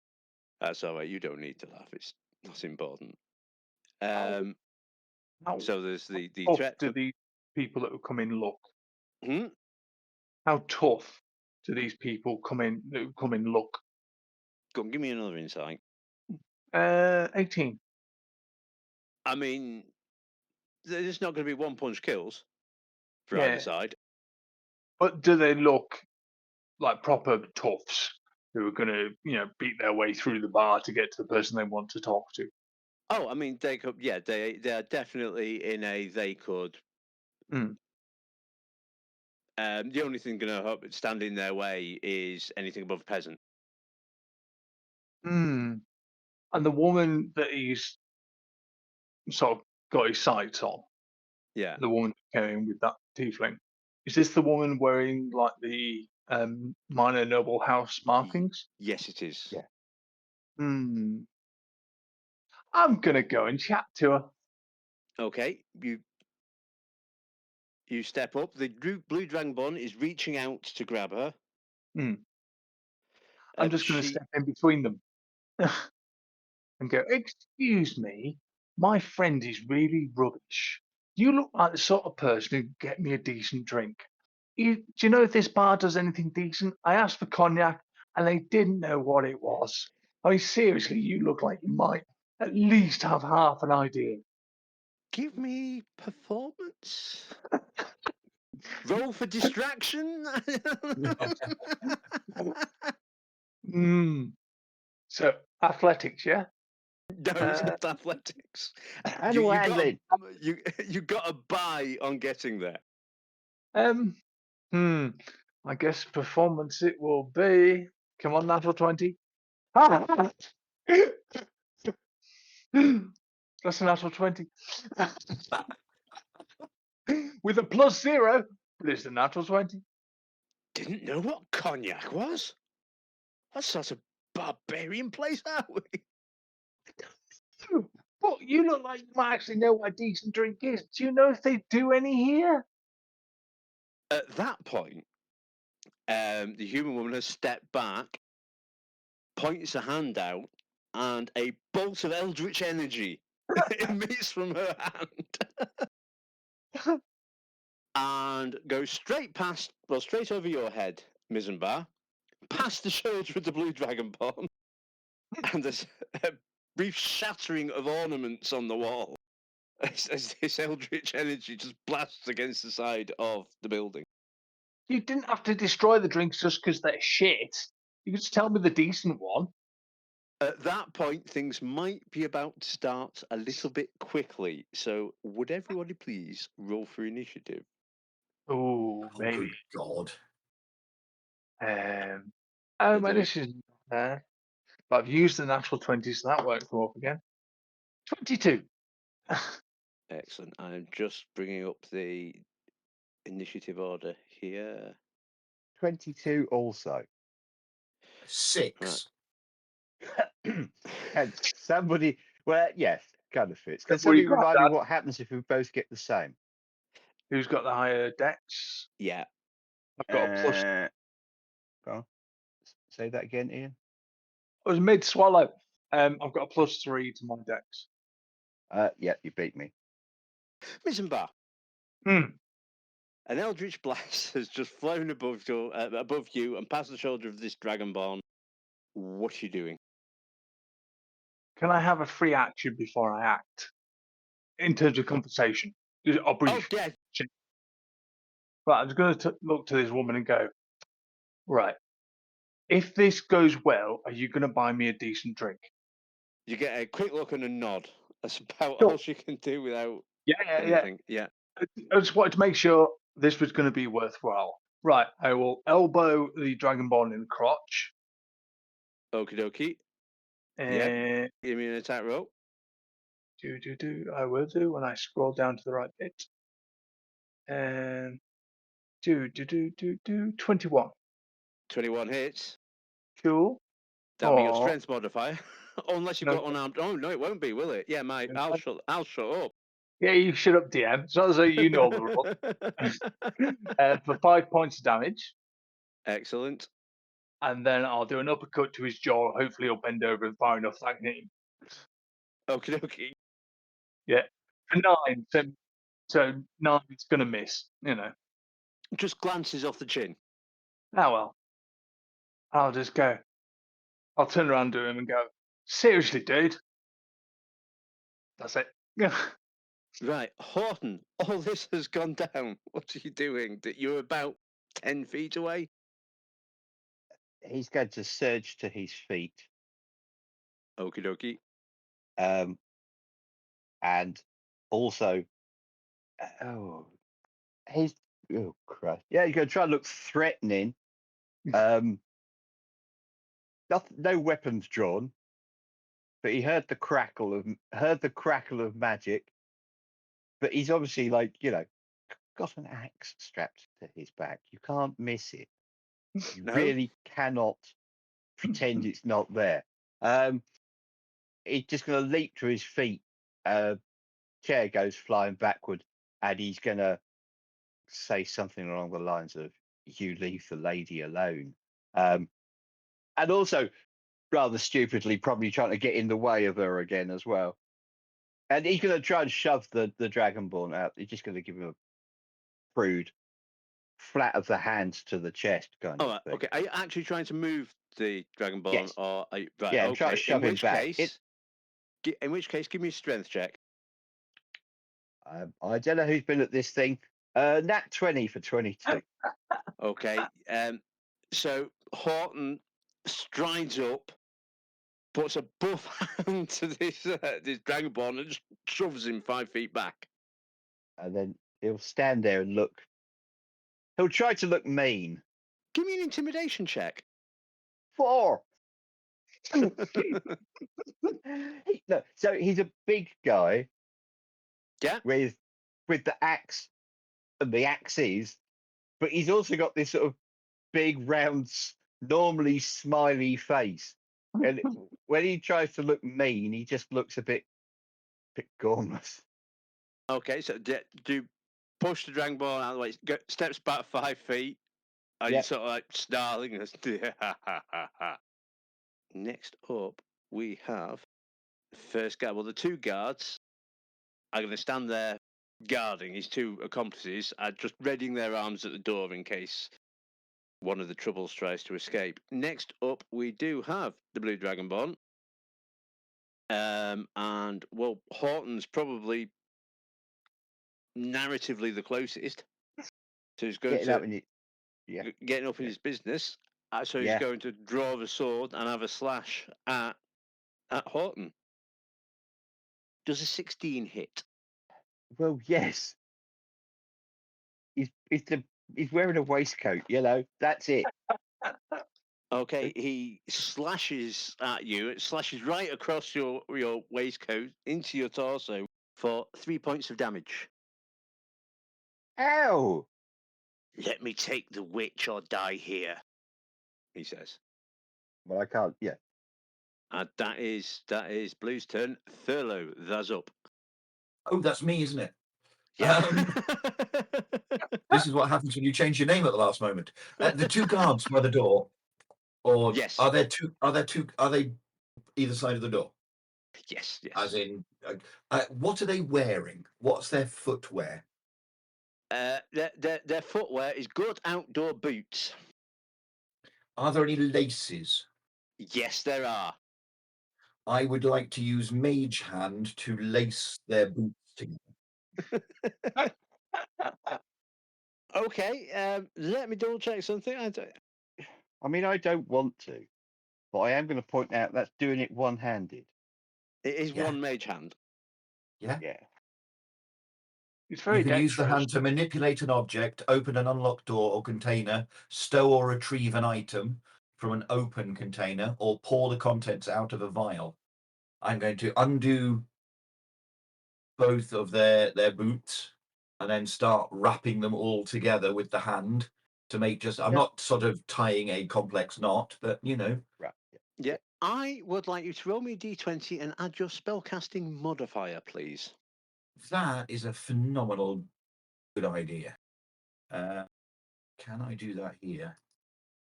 That's all right. You don't need to laugh. It's not important. How So there's the tough threat. do these people that come in look? Hmm? How tough do these people come in look? Go on, give me another insight. 18. I mean, there's not going to be one punch kills for Yeah. either side. But do they look like proper toughs who are going to, beat their way through the bar to get to the person they want to talk to? Oh, I mean, they could. Yeah, they are definitely in a they could. Hmm. The only thing going to stand in their way is anything above peasant. And the woman that he's sort of got his sights on, Yeah. the woman who came in with that tiefling, is this the woman wearing like the minor noble house markings? Yes, it is. Yeah. I'm gonna go and chat to her. Okay, you step up. The blue dragonborn is reaching out to grab her. I'm just going to step in between them and go, "Excuse me, my friend is really rubbish. You look like the sort of person who'd get me a decent drink. Do you know if this bar does anything decent? I asked for cognac and they didn't know what it was. I mean, seriously, you look like you might at least have half an idea." Give me performance. Roll for distraction. So athletics, yeah. No, it's not athletics. Animal handling. You got a buy on getting there. I guess performance it will be. Come on, natural 20. That's a natural 20. With a +0, but it's a natural 20. Didn't know what cognac was. What sort of barbarian place are we? But you look like you might actually know what a decent drink is. Do you know if they do any here? At that point, the human woman has stepped back, points a hand out, and a bolt of eldritch energy emits from her hand and goes straight over your head, Missenbar, past the shoulder of the blue dragonborn, and there's a brief shattering of ornaments on the wall as this eldritch energy just blasts against the side of the building. You didn't have to destroy the drinks just because they're shit. You could just tell me the decent one. At that point, things might be about to start a little bit quickly. So, would everybody please roll for initiative? Oh, Oh, maybe. good God. My initiative is not there. But I've used the natural 20, so that works them up again. 22. Excellent. I'm just bringing up the initiative order here. 22 also. 6. And somebody, well, yes, kind of fits. Can What do you somebody got, remind me Dad? what happens if we both get the same? Who's got the higher dex? Yeah. I've got a plus. Go on. Say that again, Ian. I was mid swallow. I've got a +3 to my dex. Yeah, you beat me. Missenbar. Hmm. An eldritch blast has just flown above you and past the shoulder of this dragonborn. What are you doing? Can I have a free action before I act? In terms of compensation. Just a brief. Oh, yeah. Right, I'm just going to look to this woman and go, right, if this goes well, are you going to buy me a decent drink? You get a quick look and a nod. That's about Sure. all she can do without Yeah. anything. Yeah. I just wanted to make sure this was going to be worthwhile. Right, I will elbow the dragonborn in the crotch. Okie dokie. And Give me an attack roll. I will do when I scroll down to the right bit. And 21. 21 hits. Cool. That'll be your strength modifier. Unless you've No. got unarmed. Oh no, it won't be, will it? Yeah, mate. I'll shut up. Yeah, you shut up, DM. It's not as though you know the rule. For 5 points of damage, Excellent. and then I'll do an uppercut to his jaw. Hopefully, he'll bend over and far enough that I can hit him. Okie dokie. Yeah, for 9. So 9 is going to miss. You know. Just glances off the chin. Oh well. I'll just go. I'll turn around to him and go, seriously, dude. That's it. Right, Horton. All this has gone down. What are you doing? That you're about 10 feet away. He's going to surge to his feet. Okie dokie. And also, he's Christ. Yeah, he's going to try and look threatening. No weapons drawn, but he heard the crackle of magic. But he's obviously got an axe strapped to his back. You can't miss it. You No. really cannot pretend it's not there. He's just going to leap to his feet. Chair goes flying backward, and he's going to say something along the lines of, "You leave the lady alone." And also, rather stupidly, probably trying to get in the way of her again as well. And he's going to try and shove the Dragonborn out. He's just going to give him a prude flat of the hands to the chest kind All of right, thing. okay. Are you actually trying to move the Dragonborn? Yes. Or are you, right, Yeah, I'm okay. trying to shove him back. In which case, give me a strength check. I don't know who's been at this thing. Nat 20 for 22. Okay. So Horton strides up, puts a buff hand to this Dragonborn and just shoves him 5 feet back. And then he'll stand there and look. He'll try to look mean. Give me an intimidation check. 4. So he's a big guy. Yeah. With the axe and the axes, but he's also got this sort of big, round, normally smiley face. And when he tries to look mean, he just looks a bit gormless. Okay, so do push the Dragonborn out of the way. Steps back 5 feet. And you Yep. sort of like snarling. Next up, we have first guard. Well, the 2 guards are going to stand there guarding. His 2 accomplices are just readying their arms at the door in case one of the troubles tries to escape. Next up, we do have the Blue Dragonborn. And, well, Horton's probably narratively the closest. So he's going getting up in his business. So he's going to draw the sword and have a slash at Horton. Does a 16 hit? Well, yes. He's wearing a waistcoat, that's it. Okay, he slashes at you. It slashes right across your waistcoat into your torso for 3 points of damage. Ow! Let me take the witch or die here, he says. Well, I can't, And that is Blue's turn. Thurlow, that's up. Oh, that's me, isn't it? Yeah. This is what happens when you change your name at the last moment. The 2 guards by the door, or yes. Are there two? Are they either side of the door? Yes. As in, what are they wearing? What's their footwear? Their footwear is good outdoor boots. Are there any laces? Yes, there are. I would like to use Mage Hand to lace their boots together. Okay, let me double check something. I don't want to, but I am going to point out that's doing it one-handed. It is one mage hand. Yeah. It's very you can use the dexterous. hand to manipulate an object, open an unlocked door or container, stow or retrieve an item from an open container, or pour the contents out of a vial. I'm going to undo both of their boots and then start wrapping them all together with the hand to make I'm not sort of tying a complex knot, but Right. Yeah. I would like you to roll me a d20 and add your spellcasting modifier, please. That is a phenomenal good idea. Can I do that here?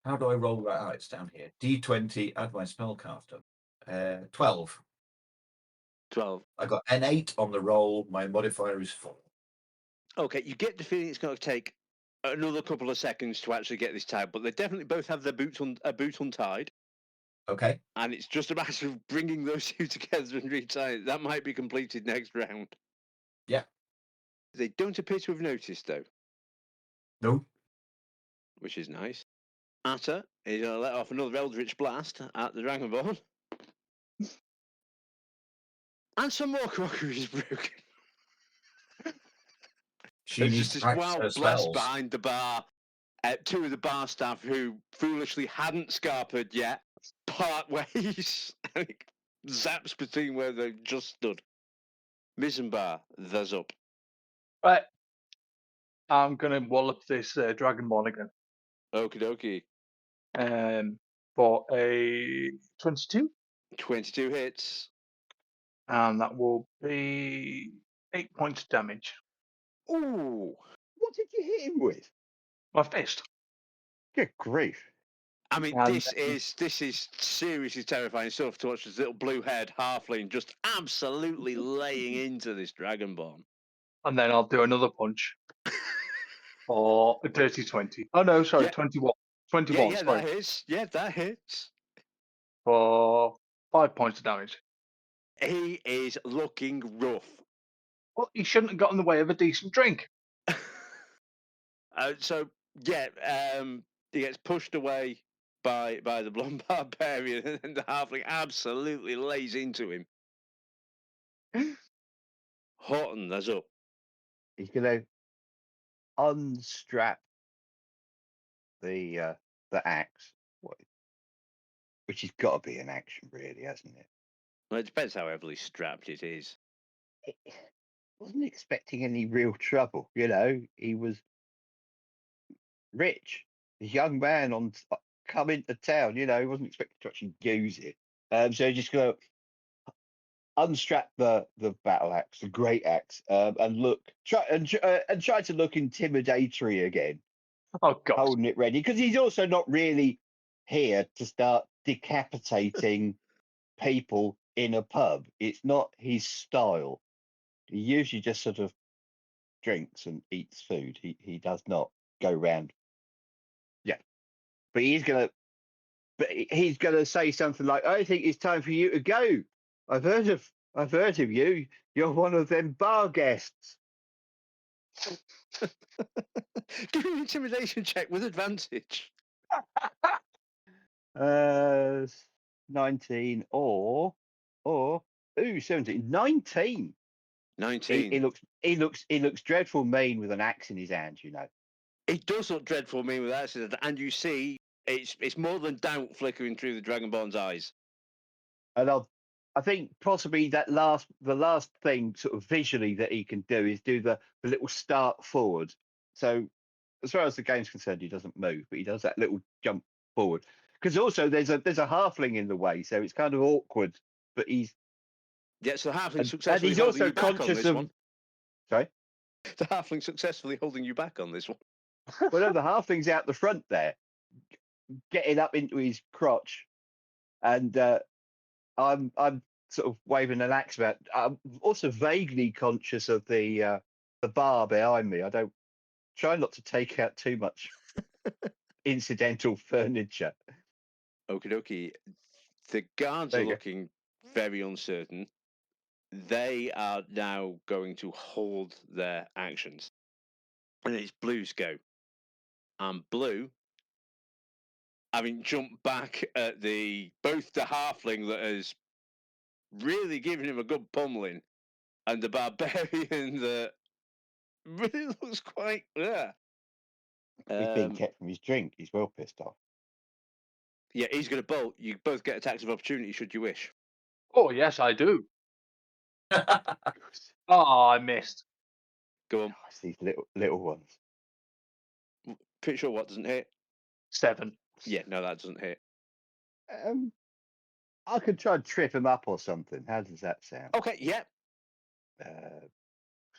How do I roll that out? It's down here. D20, add my spellcaster. 12. 12. I got an 8 on the roll. My modifier is 4. Okay, you get the feeling it's going to take another couple of seconds to actually get this tied, but they definitely both have their a boot untied, Okay. and it's just a matter of bringing those two together and retying it. That might be completed next round. Yeah. They don't appear to have noticed, though, No. which is nice. Atta is going to let off another Eldritch Blast at the Dragonborn. And some more crockery is broken. She There's needs just to this practice her wild blast spells. behind the bar. Two of the bar staff who foolishly hadn't scarpered yet part ways. And it zaps between where they've just stood. Missenbar, there's up. Right. I'm going to wallop this Dragonborn again. Okie dokie. For a 22. 22 hits. And that will be 8 points of damage. Ooh. What did you hit him with? My fist. Good grief. I mean, And this is seriously terrifying stuff to watch this little blue-haired halfling just absolutely laying into this Dragonborn. And then I'll do another punch. For a dirty 20. Oh, no, sorry, Yeah. 21. 21, Yeah, sorry. that hits. Yeah, that hits. For 5 points of damage. He is looking rough. Well, he shouldn't have got in the way of a decent drink. So yeah, he gets pushed away by the blonde barbarian, and the halfling absolutely lays into him. Horton, that's up. He's going to unstrap the axe, which has got to be an action, really, hasn't it? Well, it depends how heavily strapped it is. Wasn't expecting any real trouble, you know. He was rich, a young man on come into town, you know. He wasn't expecting to actually use it. So he's just going to unstrap the battle axe, the great axe, and try to look intimidatory again, Oh, God. holding it ready, because he's also not really here to start decapitating people in a pub. It's not his style. He usually just sort of drinks and eats food. He does not go round. Yeah, but he's gonna say something like, "I think it's time for you to go. I've heard of you. You're one of them bar guests." Do an intimidation check with advantage. 19 or 17. 19. 19. He looks dreadful mean with an axe in his hand, you know. It does look dreadful, me with accident, and you see it's more than doubt flickering through the Dragonborn's eyes. And I think possibly the last thing sort of visually that he can do is do the little start forward. So as far as the game's concerned, he doesn't move, but he does that little jump forward. Because also there's a halfling in the way, so it's kind of awkward. But he's Yeah, so the halfling and successfully he's holding also you back on conscious this of. one. Sorry. The halfling successfully holding you back on this one. Well, no, the halfling's out the front there, getting up into his crotch, and I'm sort of waving an axe about. I'm also vaguely conscious of the bar behind me. I don't try not to take out too much incidental furniture. Okie dokie. The guards There are you go. looking very uncertain. They are now going to hold their actions. And it's Blue's go. And Blue, having jumped back at both the halfling that has really given him a good pummeling, and the barbarian that really looks quite He's being kept from his drink. He's well pissed off. yeah, he's going to bolt. You both get attacks of opportunity should you wish. Oh, yes, I do. Oh, I missed. Go on. Oh, it's these little ones. Pretty sure what doesn't hit? 7. Yeah, no, that doesn't hit. I could try and trip him up or something. How does that sound? Okay, yeah.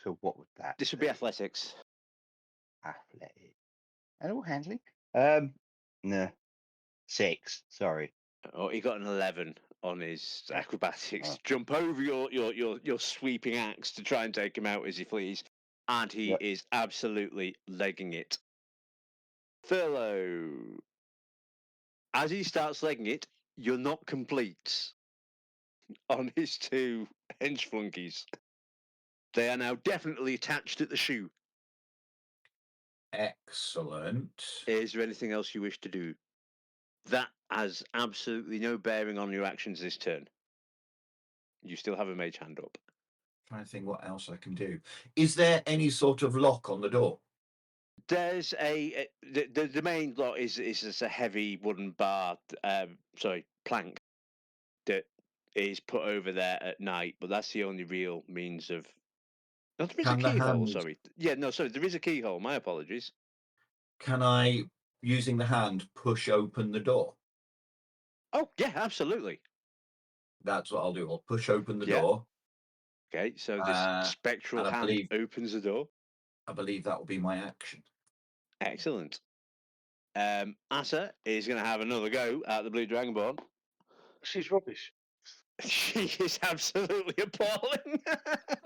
So what would that This would be athletics. Athletic. And all handling. No. 6. Sorry. Oh, he got an 11 on his acrobatics. Oh. Jump over your sweeping axe to try and take him out as he flees, and he Yep. is absolutely legging it. Thurlow, as he starts legging it, you're not complete on his 2 hench flunkies. They are now definitely attached at the shoe. Excellent. Is there anything else you wish to do? That has absolutely no bearing on your actions this turn. You still have a mage hand up. Trying to think what else I can do. Is there any sort of lock on the door? There's the main lot is just a heavy wooden bar, plank that is put over there at night, but that's the only real means of. No, there is a Can the keyhole. hand- Sorry, yeah, no, sorry, there is a keyhole. My apologies. Can I, using the hand, push open the door? Oh yeah, absolutely. That's what I'll do. I'll push open the Yeah. door. Okay, so this spectral and I hand believe- opens the door. I believe that will be my action. Excellent. Asa is going to have another go at the blue dragonborn. She's rubbish. She is absolutely appalling.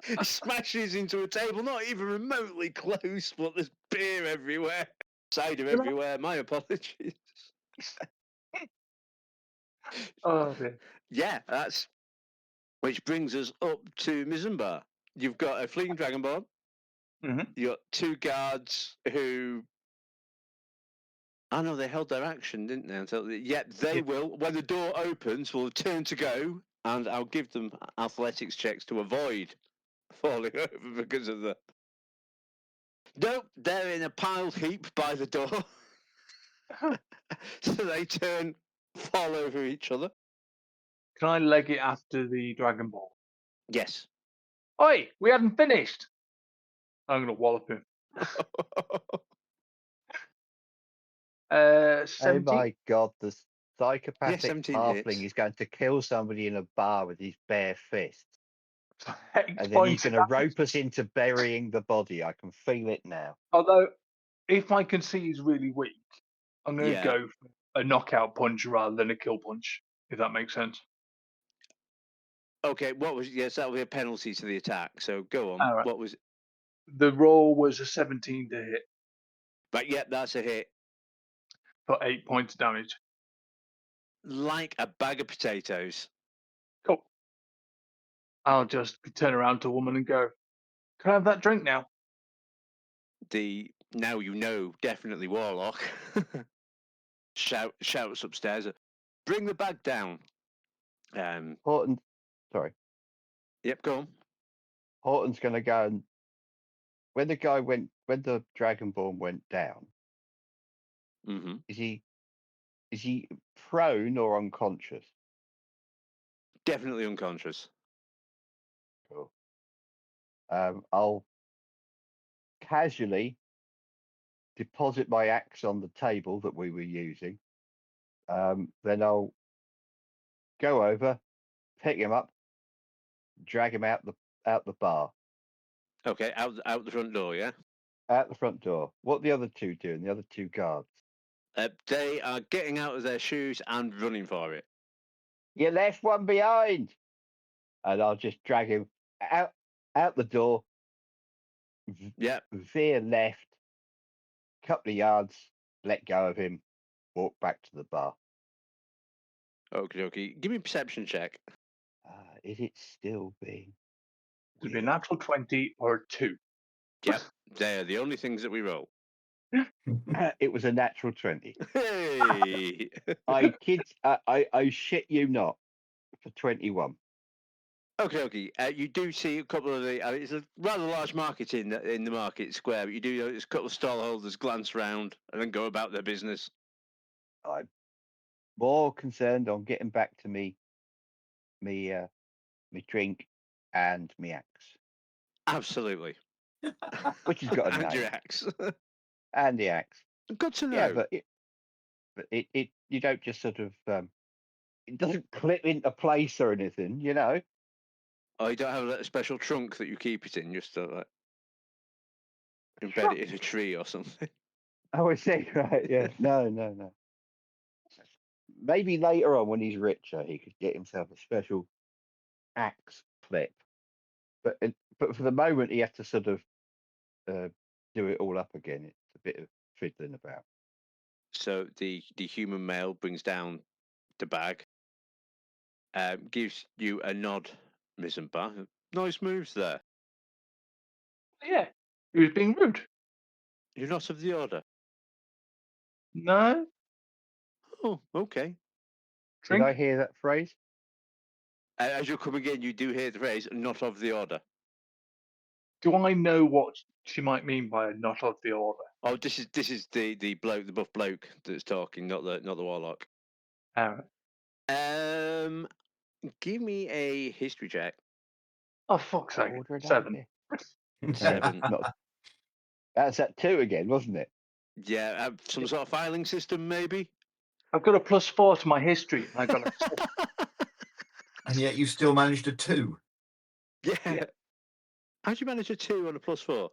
He smashes into a table, not even remotely close, but there's beer everywhere, cider everywhere. My apologies. Oh dear. Yeah, that's which brings us up to Missenbar. You've got a fleeing dragonborn. Mm-hmm. You've got 2 guards who. Oh no, they held their action, didn't they? Until they will. When the door opens, will turn to go, and I'll give them athletics checks to avoid falling over because of the. Nope, they're in a piled heap by the door. So they fall over each other. Can I leg it after the Dragon Ball? Yes. Oi, we hadn't finished. I'm gonna wallop him. Oh 17. my god, the psychopathic 17 halfling hits. is going to kill somebody in a bar with his bare fists. X And then he's points going of to damage. rope us into burying the body. I can feel it now. Although, if I can see he's really weak, I'm gonna Yeah. go for a knockout punch rather than a kill punch. If that makes sense. Okay, what was yes? That will be a penalty to the attack. So go on. All right. What was? The roll was a 17 to hit But yeah, that's a hit. for 8 points of damage. Like a bag of potatoes. Cool. I'll just turn around to a woman and go, "Can I have that drink now?" The now you know definitely warlock shouts upstairs. Bring the bag down. Horton, sorry. Yep, go on. Horton's going to go and when the Dragonborn went down, Mm-hmm. is he prone or unconscious? Definitely unconscious. Cool. I'll casually deposit my axe on the table that we were using. Then I'll go over, pick him up, drag him out the bar, Okay, out the front door. Yeah. out the front door. What are the other 2 doing? The other 2 guards. They are getting out of their shoes and running for it. You left one behind, and I'll just drag him out the door. Yep. Veer left, couple of yards, let go of him, walk back to the bar. Okie dokie. Give me a perception check. Is it still being? It'd be a natural 20 or a 2. Yep. They're the only things that we roll. It was a natural 20. Hey. I shit you not, for 21. Okay. You do see a couple of the. It's a rather large market in the market square, but you do notice a couple of stallholders glance round and then go about their business. I'm more concerned on getting back to me drink and me axe, Absolutely. which has got a And name, your axe. and the axe. Good to know. Yeah, but it you don't just sort of it doesn't clip into place or anything, you know. Oh, you don't have a special trunk that you keep it in, just to like embed it in a tree or something. Oh, I see. Right. Yeah. No. Maybe later on when he's richer, he could get himself a special axe clip. But for the moment, he has to sort of do it all up again. It's a bit of fiddling about. So the human male brings down the bag, gives you a nod, Missenbar. Nice moves there. Yeah, he was being rude. You're not of the order. No, Oh, okay. Did I drink. hear that phrase? As you're coming in, you do hear the phrase "not of the order." Do I know what she might mean by not of the order? Oh, this is the bloke, the buff bloke that's talking, not the warlock. Give me a history check. Oh, fuck's sake. Order it 7. out here. 7. That's at 2 again, wasn't it? Yeah, some sort of filing system, maybe. I've got a +4 to my history, and I got a 7. And yet you still managed a 2. Yeah. How'd you manage a 2 on a +4?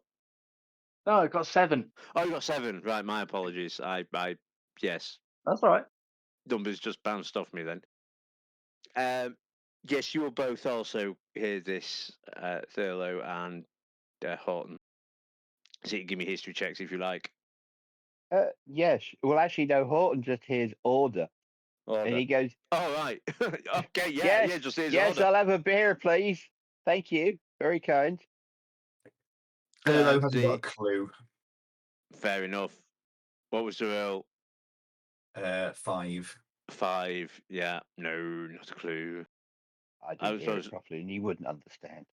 No, I got 7. Oh, you got 7. Right, my apologies. Yes, That's all right. numbers just bounced off me then. Yes, you will both also hear this, Thurlow and Horton. So you can give me history checks if you like. Yes. Well, actually, no. Horton just hears order, Order. and he goes, Oh, right. Okay, yes, yeah, just here's yes, order. I'll have a beer, please. Thank you. Very kind. Thurlow hasn't got a clue. Fair enough. What was the roll? 5. 5. Yeah, no, not a clue. I didn't hear it properly, and you wouldn't understand.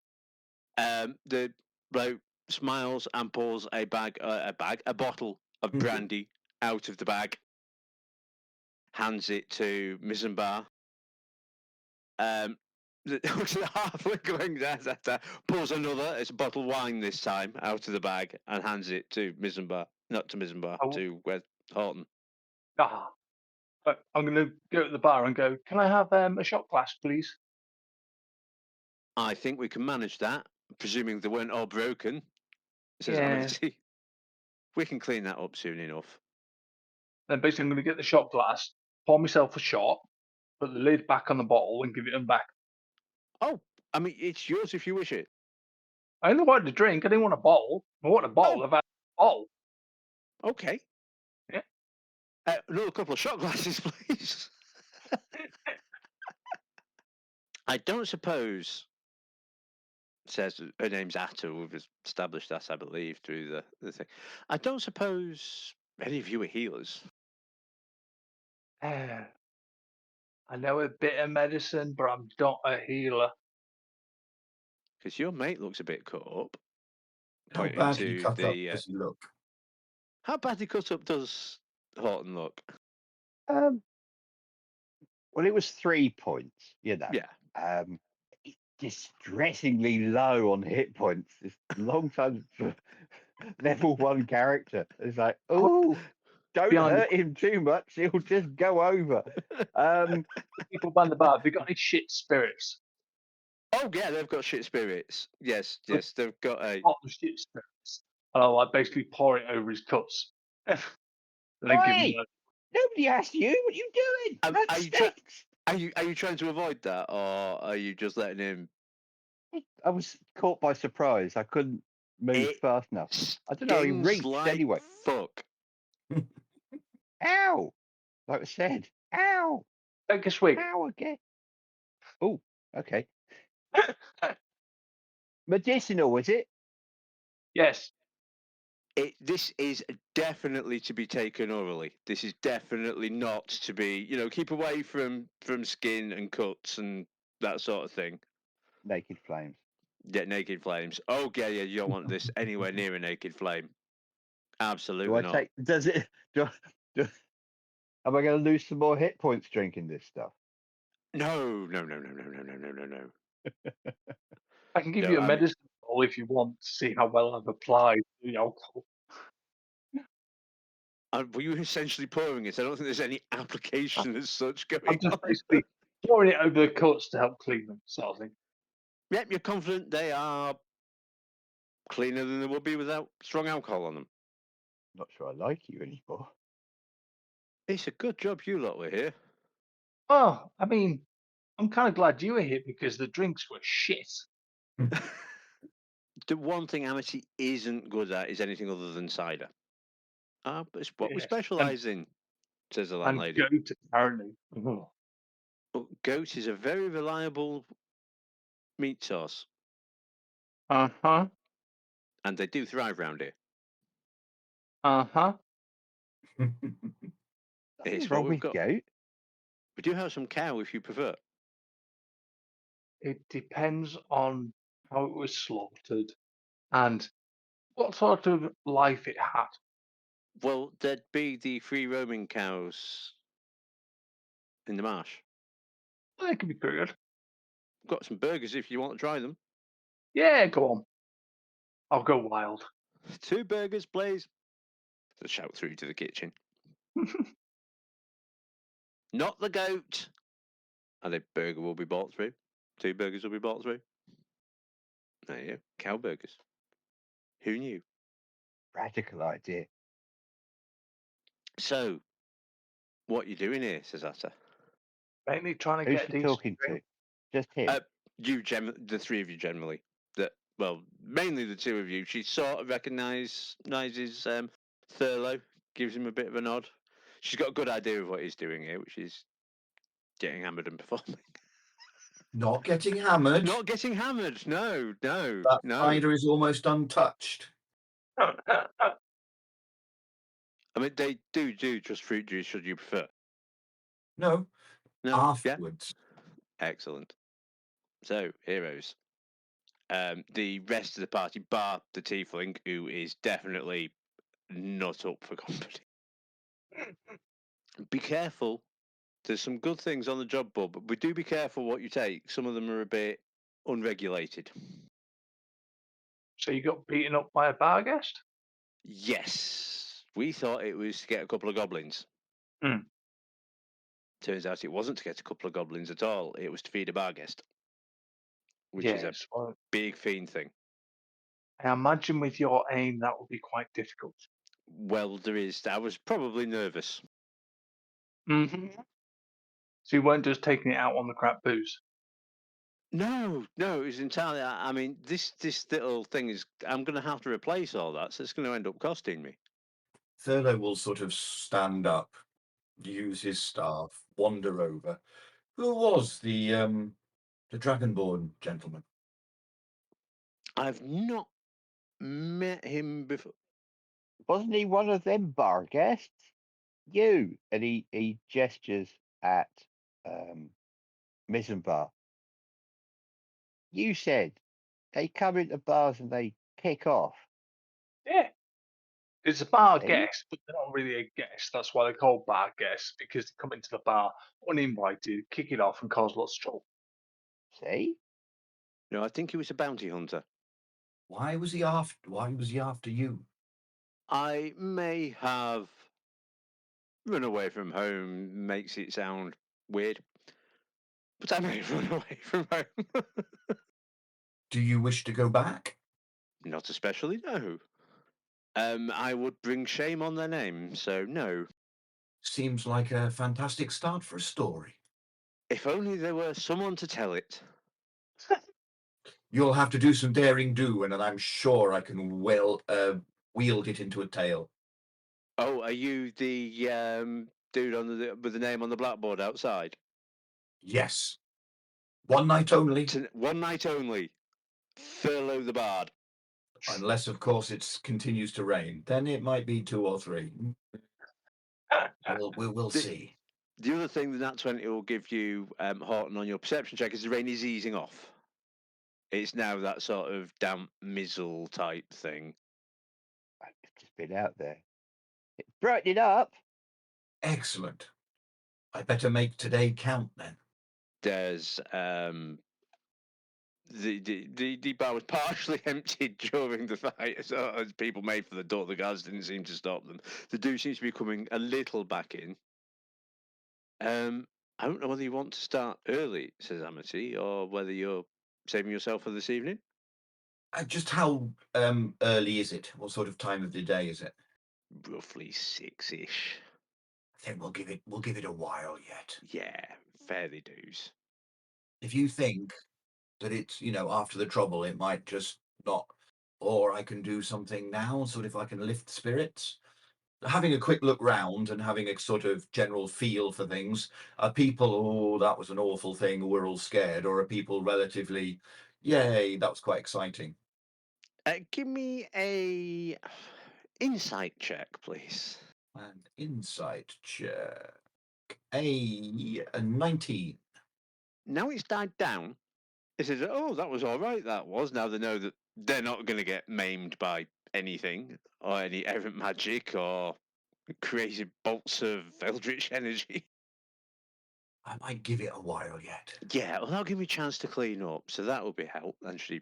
The bloke smiles and pulls a bottle of brandy out of the bag, hands it to Missenbar. The halfling going pulls another, it's a bottle of wine this time, out of the bag and hands it to Missenbar. Not to Missenbar, to Horton. But I'm going to go to the bar and go, can I have a shot glass, please? I think we can manage that, presuming they weren't all broken. Says Yeah. Amity. We can clean that up soon enough. Then basically I'm going to get the shot glass, pour myself a shot, put the lid back on the bottle and give it them back. Oh, I mean, it's yours if you wish it. I only wanted a drink. I didn't want a bottle. I want a bottle. I've had a bottle. Okay. Yeah. Another couple of shot glasses, please. I don't suppose, says her name's Atta, we've established that, I believe, through the thing. I don't suppose any of you are healers. I know a bit of medicine, but I'm not a healer. Because your mate looks a bit cut up. How badly cut up does he look? How badly cut up does Horton look? Well, it was 3 points, you know. Yeah. Distressingly low on hit points. It's a long time for level 1 character. It's like, oh, don't hurt him too much. He'll just go over. People behind the bar, have you got any shit spirits? Oh, yeah, they've got shit spirits. Yes, they've got a... Not the shit spirits. And I'll basically pour it over his cuts. Hey, nobody asked you. What are you doing? Are you trying to avoid that, or are you just letting him? I was caught by surprise. I couldn't move fast enough. I don't know. He reached like anyway. Fuck. Ow! Like I said, ow! Take a swig. Ow again. Oh, okay. Medicinal, is it? Yes. This is definitely to be taken orally. This is definitely not to be, keep away from skin and cuts and that sort of thing. Naked flames. Yeah, naked flames. Oh, yeah, you don't want this anywhere near a naked flame. Absolutely not. Am I going to lose some more hit points drinking this stuff? No. I can give you a medicine bottle if you want to see how well I've applied the alcohol. Were you essentially pouring it? I don't think there's any application as such going I'm just on. basically pouring it over the cuts to help clean them, sort of thing. Yep, you're confident they are cleaner than they would be without strong alcohol on them. Not sure I like you anymore. It's a good job you lot were here. Oh, I mean, I'm kind of glad you were here because the drinks were shit. The one thing Amity isn't good at is anything other than cider. But it's what we Yes, specialise in, says the and landlady. goat apparently. But goat is a very reliable meat source, Uh-huh. and they do thrive round here. Uh-huh. It's Nothing's what wrong we've with got. goat. We do have some cow if you prefer. It depends on how it was slaughtered and what sort of life it had. Well, there'd be the free roaming cows in the marsh. Well, it could be pretty good. Got some burgers if you want to try them. Yeah, go on. I'll go wild. 2 burgers, please. To shout through to the kitchen. Not the goat. And a burger will be bought through. 2 burgers will be bought through. There you go. Cow burgers. Who knew? Radical idea. So, what you doing here, says Atta. Mainly trying to Who's get a she decent talking drink. to? Just him. The 3 of you generally. Well, mainly the 2 of you. She sort of recognises Thurlow, gives him a bit of a nod. She's got a good idea of what he's doing here, which is getting hammered and performing. Not getting hammered. Not getting hammered. No. That cider is almost untouched. I mean, they do just fruit juice, should you prefer. No, No. afterwards. Yeah? Excellent. So, heroes. The rest of the party, bar the tiefling, who is definitely not up for company. Be careful. There's some good things on the job board, but we do be careful what you take. Some of them are a bit unregulated. So you got beaten up by a bar guest? Yes. We thought it was to get a couple of goblins. Hmm. Turns out it wasn't to get a couple of goblins at all. It was to feed a bar guest, which is a Yes. Well, big fiend thing. I imagine with your aim that would be quite difficult. Well, there is. I was probably nervous. Mm-hmm. So you weren't just taking it out on the crap booze? No, it was entirely. I mean, this little thing is. I'm going to have to replace all that, so it's going to end up costing me. Thurlow will sort of stand up, use his staff, wander over. Who was the Dragonborn gentleman? I've not met him before. Wasn't he one of them bar guests? You. And he gestures at Missenbar. You said they come into bars and they kick off. Yeah. It's a bar See? guest, but they're not really a guest. That's why they're called bar guests, because they come into the bar uninvited, kick it off, and cause lots of trouble. See? No, I think he was a bounty hunter. Why was he after you? I may have run away from home. Makes it sound weird, but I may have run away from home. Do you wish to go back? Not especially, no. I would bring shame on their name, so no. Seems like a fantastic start for a story. If only there were someone to tell it. You'll have to do some daring do, and I'm sure I can wield it into a tale. Oh, are you the dude with the name on the blackboard outside? Yes. One night only. One night only. Thurlow the Bard. Unless, of course, it continues to rain. Then it might be 2 or 3. We'll see. The other thing that Nat 20 will give you, Horton, on your perception check is the rain is easing off. It's now that sort of damp mizzle type thing. I've just been out there. It brightened up. Excellent. I better make today count then. There's the bar was partially emptied during the fight, so as people made for the door, the guards didn't seem to stop them. The do seems to be coming a little back in. I don't know whether you want to start early, says Amity, or whether you're saving yourself for this evening. Just how early is it? What sort of time of the day is it? Roughly 6-ish. I think we'll give it a while yet. Yeah, fairly dues. If you think that it's, after the trouble, it might just not, or I can do something now, sort of I can lift spirits. Having a quick look round and having a sort of general feel for things, are people, oh, that was an awful thing, we're all scared, or are people relatively, yay, that was quite exciting? Give me a insight check, please. An insight check. A 19. Now it's died down. It says, oh, that was all right, that was. Now they know that they're not going to get maimed by anything, or any errant magic, or crazy bolts of eldritch energy. I might give it a while yet. Yeah, well, that'll give me a chance to clean up, so that will be help. And she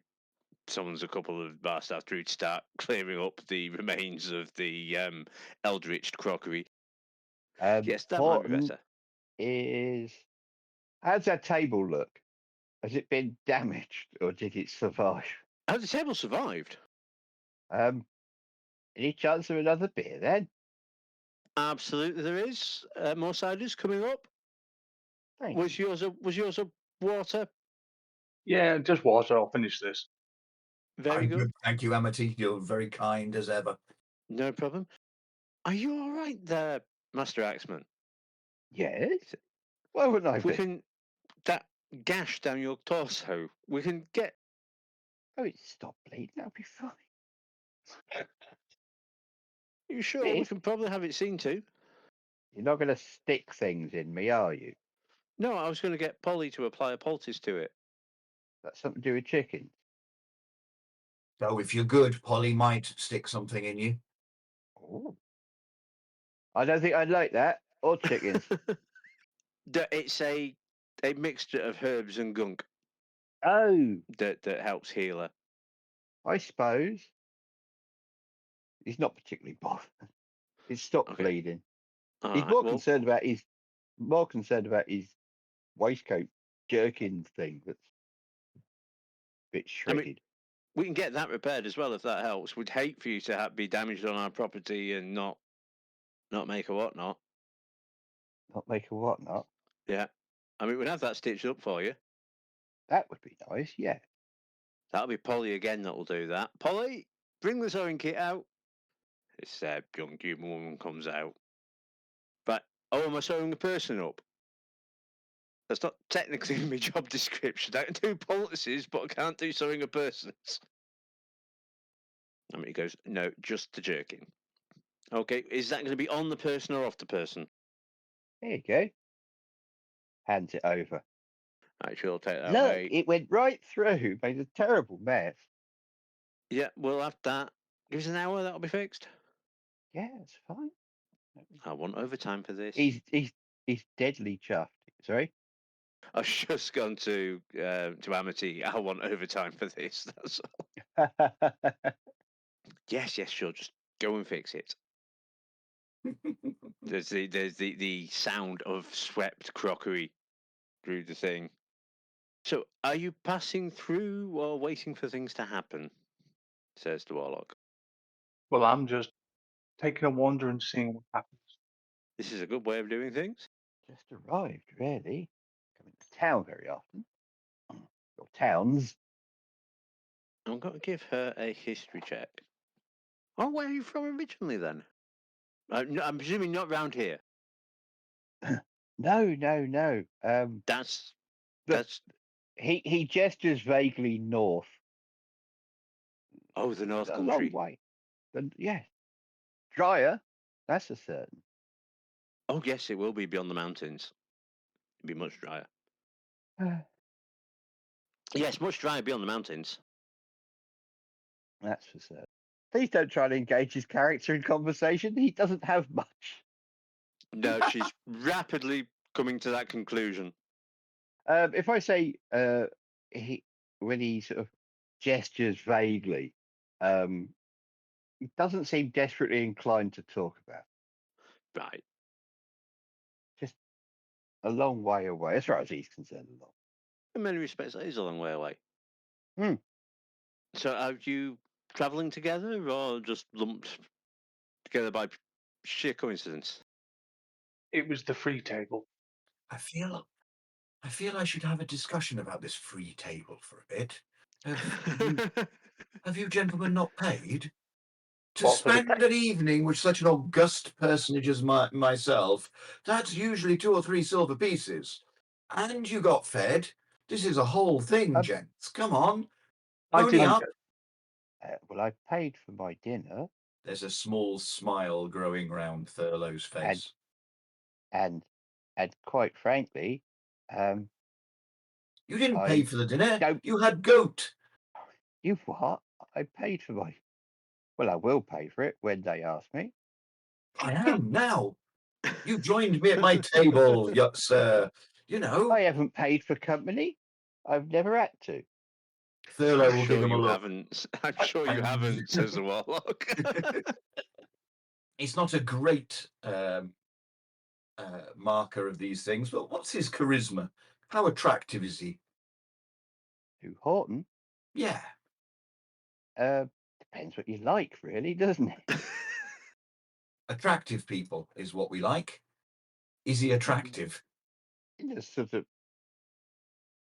summons a couple of bar staff through to start clearing up the remains of the eldritch crockery. Yes, that might be Horton better. is. How's that table look? Has it been damaged or did it survive? Oh, the table survived. Any chance of another beer then? Absolutely, there is. More ciders coming up. Thank Was you. yours a water? Yeah, just water. I'll finish this. Very I'm good. good. Thank you, Amity. You're very kind as ever. No problem. Are you all right there, Master Axeman? Yes. Why wouldn't I We be? can that gash down your torso. We can get. Oh, it stopped bleeding. That'll be fine. You sure? We This? can probably have it seen to. You're not going to stick things in me, are you? No, I was going to get Polly to apply a poultice to it. That's something to do with chickens. So if you're good, Polly might stick something in you. Oh. I don't think I'd like that. Or chickens. It's a mixture of herbs and gunk Oh, that helps heal her. I suppose. He's not particularly bothered. He's stopped Okay. bleeding. All He's right. more Well, concerned about his waistcoat jerkin thing that's a bit I mean, shredded. we can get that repaired as well if that helps. We'd hate for you to be damaged on our property and not make a whatnot. Not make a whatnot. Yeah. I mean, we'd have that stitched up for you. That would be nice, yeah. That'll be Polly again that will do that. Polly, bring the sewing kit out. This young human woman comes out. But, oh, am I sewing a person up? That's not technically in my job description. I can do poultices, but I can't do sewing a persons. I mean, he goes, no, just the jerkin. Okay, is that going to be on the person or off the person? There you go. Hands it over. Actually, I'll take that Look, away. it went right through. Made a terrible mess. Yeah, we'll have that. Give us an hour, that'll be fixed. Yeah, it's fine. I want overtime for this. He's deadly chuffed. Sorry. I've just gone to Amity. I want overtime for this. That's all. Yes, sure. Just go and fix it. There's the sound of swept crockery through the thing. So, are you passing through or waiting for things to happen? Says the warlock. Well, I'm just taking a wander and seeing what happens. This is a good way of doing things. Just arrived, really. Coming to town very often. Or towns. I'm going to give her a history check. Oh, where are you from originally then? No, I'm presuming not round here. No. That's The- he gestures vaguely north. the North A Country. long way. Yes. Drier, that's a certain. Oh yes, it will be beyond the mountains. It'll be much drier. Yes, much drier beyond the mountains. That's for certain. Please don't try to engage his character in conversation. He doesn't have much. No, she's rapidly coming to that conclusion. If I say when he sort of gestures vaguely, he doesn't seem desperately inclined to talk about. Right. Just a long way away, as far as he's concerned. A long. In many respects, that is a long way away. Hmm. So, are you travelling together, or just lumped together by sheer coincidence? It was the free table. I feel I should have a discussion about this free table for a bit. Have you gentlemen not paid? To What, for the spend an evening with such an august personage as myself, that's usually 2 or 3 silver pieces. And you got fed. This is a whole thing, Um, gents. Come on. I Pony didn't up. get Well, I paid for my dinner, There's a small smile growing round Thurlow's face. and quite frankly, You didn't I pay for the dinner. don't. You had goat. You what? I paid for my. Well, I will pay for it when they ask me. I am now. You joined me at my table, sir. You know, I haven't paid for company. I've never had to. Thurlow I'm will give sure him a you look. haven't. I'm sure you haven't, says the warlock. It's not a great marker of these things, but what's his charisma? How attractive is he? To Horton, Yeah, depends what you like, really, doesn't it? attractive people is what we like. Is he attractive? In a sort of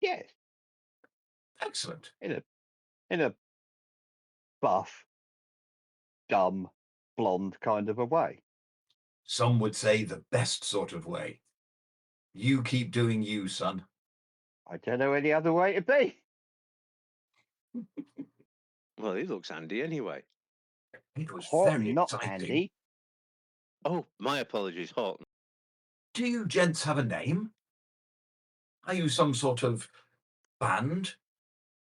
yes, Excellent. in a buff, dumb, blonde kind of a way. Some would say the best sort of way. You keep doing you, son. I don't know any other way to be. Well, he looks handy anyway. It was Horton, very not exciting. handy. Oh, my apologies, Horton. Do you gents have a name? Are you some sort of band?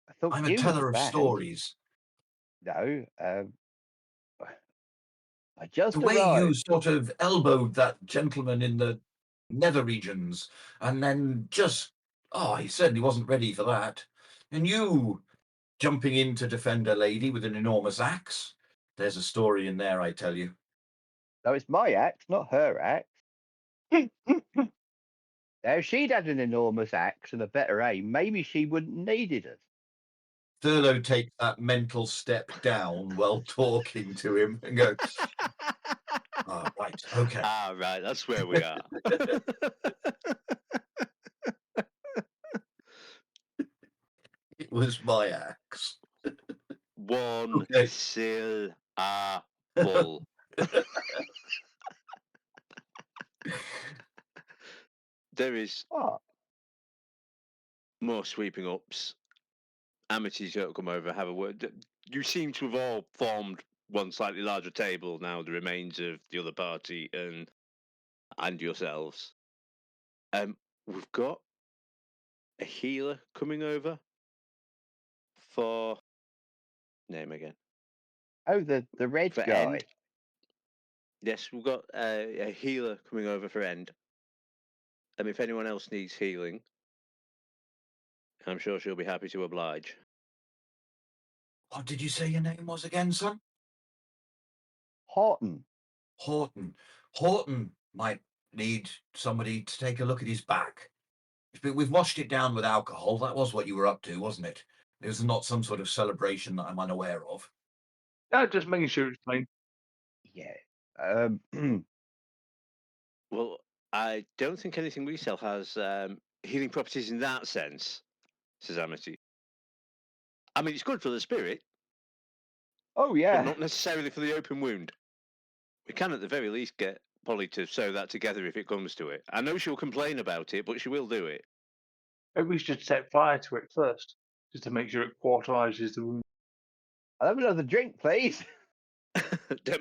I thought I'm a you were the teller of band. stories. No, I just The way you arrived. sort of elbowed that gentleman in the nether regions and then just, oh, he certainly wasn't ready for that. And you jumping in to defend a lady with an enormous axe. There's a story in there, I tell you. No, it's my axe, not her axe. Now, if she'd had an enormous axe and a better aim, maybe she wouldn't needed us. Thurlow takes that mental step down while talking to him and goes, ah, right, okay. Ah, right, that's where we are. It was my axe. One Okay. syllable. There is What? more sweeping ups. Amity's got to come over, have a word. You seem to have all formed one slightly larger table now, the remains of the other party and yourselves. We've got a healer coming over for name again. Oh, the red For guy. End. Yes, we've got a healer coming over for End. If anyone else needs healing, I'm sure she'll be happy to oblige. What did you say your name was again, son? Horton. Horton. Horton might need somebody to take a look at his back. We've washed it down with alcohol. That was what you were up to, wasn't it? It was not some sort of celebration that I'm unaware of. just making sure it's clean. Yeah. Well, I don't think anything we sell has healing properties in that sense, says Amity. I mean, it's good for the spirit, Oh, but yeah. not necessarily for the open wound. We can at the very least get Polly to sew that together if it comes to it. I know she'll complain about it, but she will do it. Maybe we should set fire to it first, just to make sure it cauterizes the wound. I'll have another drink, please.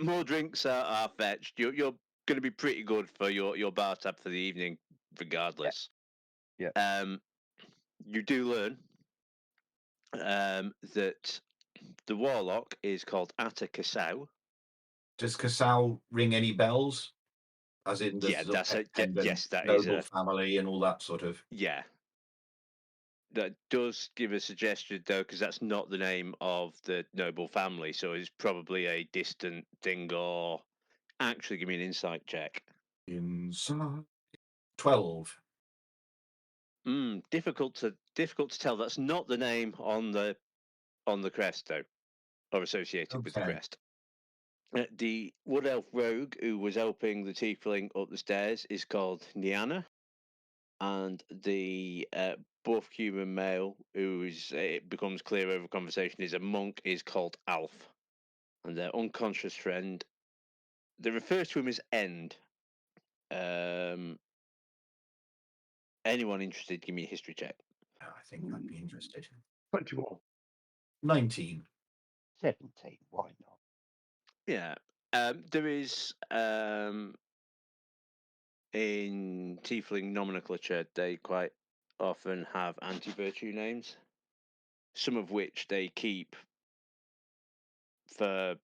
More drinks are fetched. You're going to be pretty good for your bar tab for the evening, regardless. Yeah. You do learn that the warlock is called Atta Kasau. Does Casal ring any bells? As in the Yeah, sort of that's it. independent Yes, that is noble family and all that sort of. yeah. That does give a suggestion, though, because that's not the name of the noble family, so it's probably a distant thing. Or actually, give me an insight check. Inside 12. Difficult to tell. That's not the name on the crest, though, or associated with the Okay. crest. The wood elf rogue who was helping the tiefling up the stairs is called Niana, and the buff human male, who is it becomes clear over conversation is a monk, is called Alf, and their unconscious friend, they refer to him as End. Anyone interested? Give me a history check. I think I'd be interested. 21. 19. 17. Why not? Yeah, there is in tiefling nomenclature, they quite often have anti-virtue names, some of which they keep for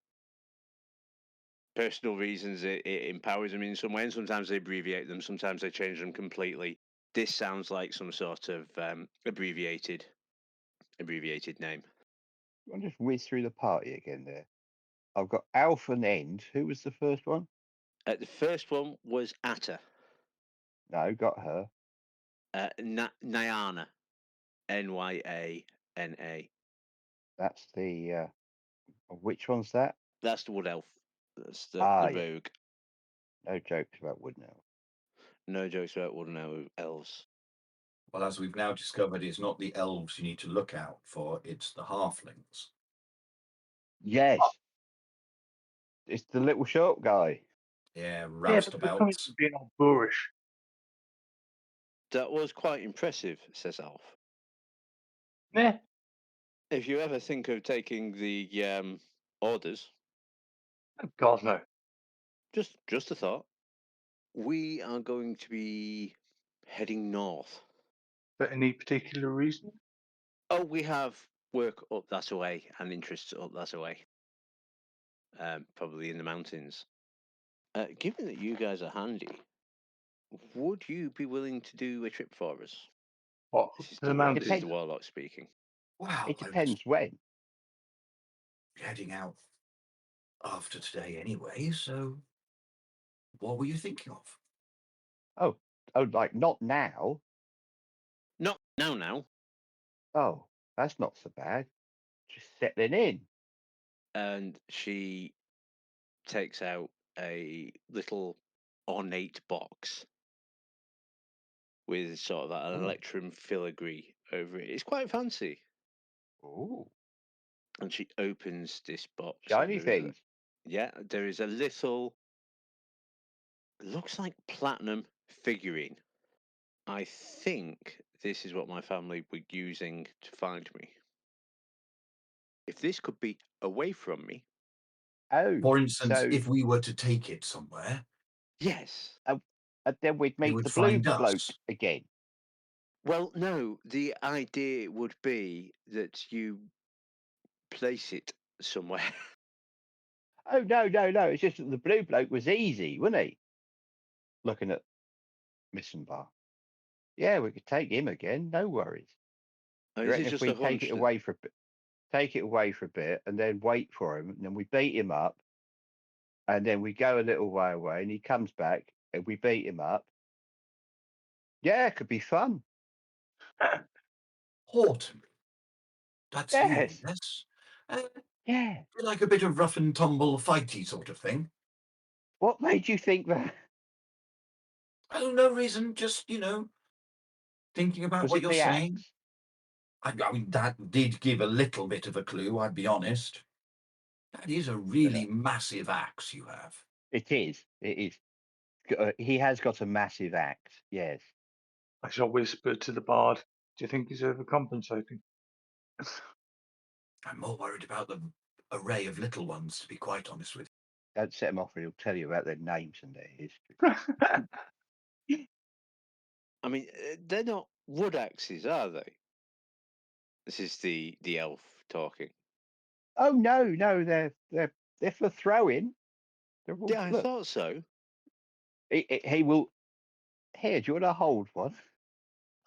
personal reasons. It empowers them in some way, and sometimes they abbreviate them, sometimes they change them completely. This sounds like some sort of abbreviated name. I'll just whiz through the party again there. I've got Alf and End. Who was the first one? The first one was Atta. No, got her. Nyana. Nyana. That's the. Which one's that? That's the wood elf. That's the Yeah. rogue. No jokes about wood now. No jokes about wood elves. Well, as we've now discovered, it's not the elves you need to look out for, it's the halflings. Yes. It's the little short guy. Yeah, Yeah, but they're coming roustabouts. from being all boorish. That was quite impressive, says Alf. Yeah. If you ever think of taking the orders, Oh, God, no. just a thought. We are going to be heading north. For any particular reason? Oh, we have work up that way and interests up that way. Probably in the mountains. Given that you guys are handy, would you be willing to do a trip for us? What? This is To the the mountains? warlock speaking. Wow, It I was depends when. heading out after today anyway, so what were you thinking of? Oh, like not now. Not now. Oh, that's not so bad. Just settling in. And she takes out a little ornate box with sort of an Oh. electrum filigree over it. It's quite fancy. Ooh, And she opens this box. shiny and there is things. there is a little, looks like platinum figurine. I think this is what my family were using to find me. If this could be away from me, Oh, For instance, so if we were to take it somewhere, yes. then we'd they meet would the blue find bloke us. again. Well, no, the idea would be that you place it somewhere. Oh no. It's just that the blue bloke was easy, wasn't he? Looking at Missenbar. Yeah, we could take him again. No worries. You This reckon is if just we a take hunch. it away for a bit, and then wait for him, and then we beat him up, and then we go a little way away, and he comes back, and we beat him up. Yeah, it could be fun. Horton. That's you, Yes. yes? Yeah. Like a bit of rough and tumble fighty sort of thing. What made you think that? Oh, no reason, just, thinking about Was what it you're the saying. axe? I mean, that did give a little bit of a clue, I'd be honest. That is a really massive axe you have. It is. It is. He has got a massive axe. Yes. I shall whisper to the bard. Do you think he's overcompensating? I'm more worried about the array of little ones, to be quite honest with Don't set him off, or he'll tell you about their names and their history. I mean, they're not wood axes, are they? This is the elf talking. Oh no, they're for throwing. They're all, Yeah, I look. thought so. He will. Here, do you want to hold one?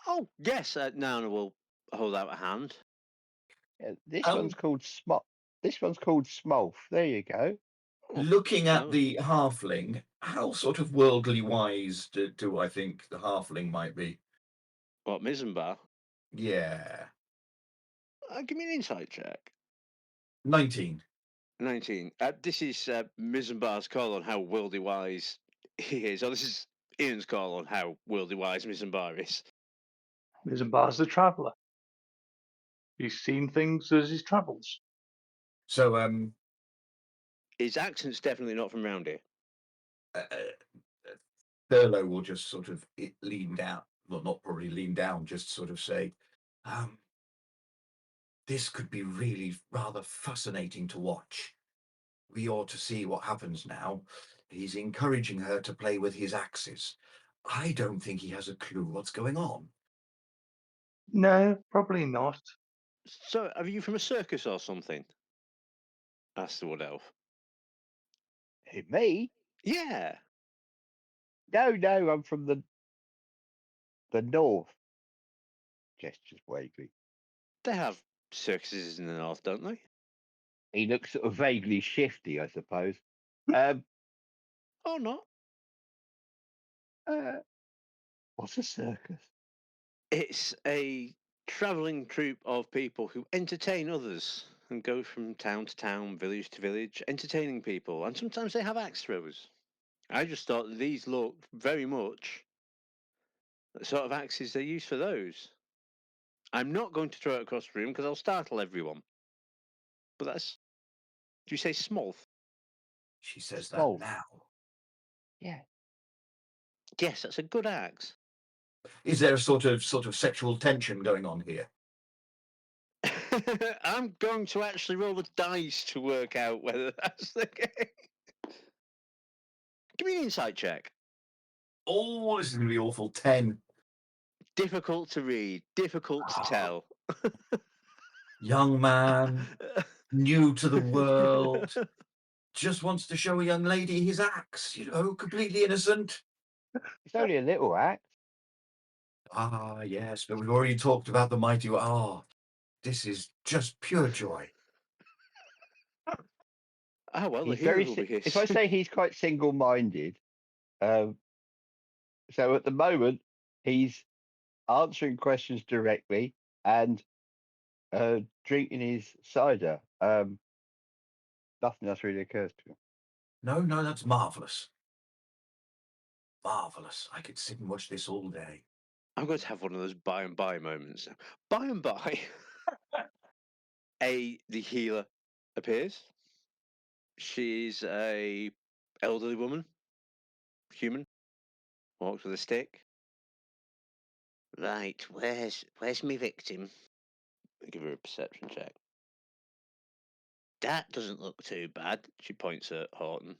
Oh, yes. Now we'll hold out a hand. Yeah, this Um, one's called Smolf. This one's called Smolf. There you go. Oh, Looking at no. the halfling, how sort of worldly wise do I think the halfling might be? What, Missenbar? Yeah. Give me an insight check. 19. 19. This is Missenbar's call on how worldly wise he is. Or this is Ian's call on how worldly wise Missenbar is. Missenbar's the traveller. He's seen things as he travels. So, His accent's definitely not from round here. Thurlow will just sort of lean down. Well, not probably lean down, just sort of say, this could be really rather fascinating to watch. We ought to see what happens now. He's encouraging her to play with his axes. I don't think he has a clue what's going on. No, probably not. So, are you from a circus or something? Asked the Wood Elf. Hey, me? Yeah. No, I'm from the north. Gestures vaguely. They have circuses in the north, don't they? He looks sort of vaguely shifty, I suppose. Or not. What's a circus? It's a travelling troupe of people who entertain others and go from town to town, village to village, entertaining people. And sometimes they have axe throwers. I just thought that these looked very much the sort of axes they use for those. I'm not going to throw it across the room because I'll startle everyone. But that's... Do you say smolth? She says that Small. now. Yeah. Yes, that's a good axe. Is there a sort of sexual tension going on here? I'm going to actually roll the dice to work out whether that's the case. Give me an insight check. Oh, this is going to be awful. 10. Difficult to read, difficult to tell. Young man, new to the world, just wants to show a young lady his axe, completely innocent. It's only a little axe. Ah, yes, but we've already talked about the mighty. This is just pure joy. Ah, well, the He's hero very. will be his. If I say he's quite single-minded, so at the moment he's answering questions directly and drinking his cider. Nothing else really occurs to him. No, that's marvelous. Marvelous. I could sit and watch this all day. I'm going to have one of those by and by moments. By and by, the healer appears. She's a elderly woman, human, walks with a stick. Right, where's me victim? I'll give her a perception check. That doesn't look too bad. She points at Horton.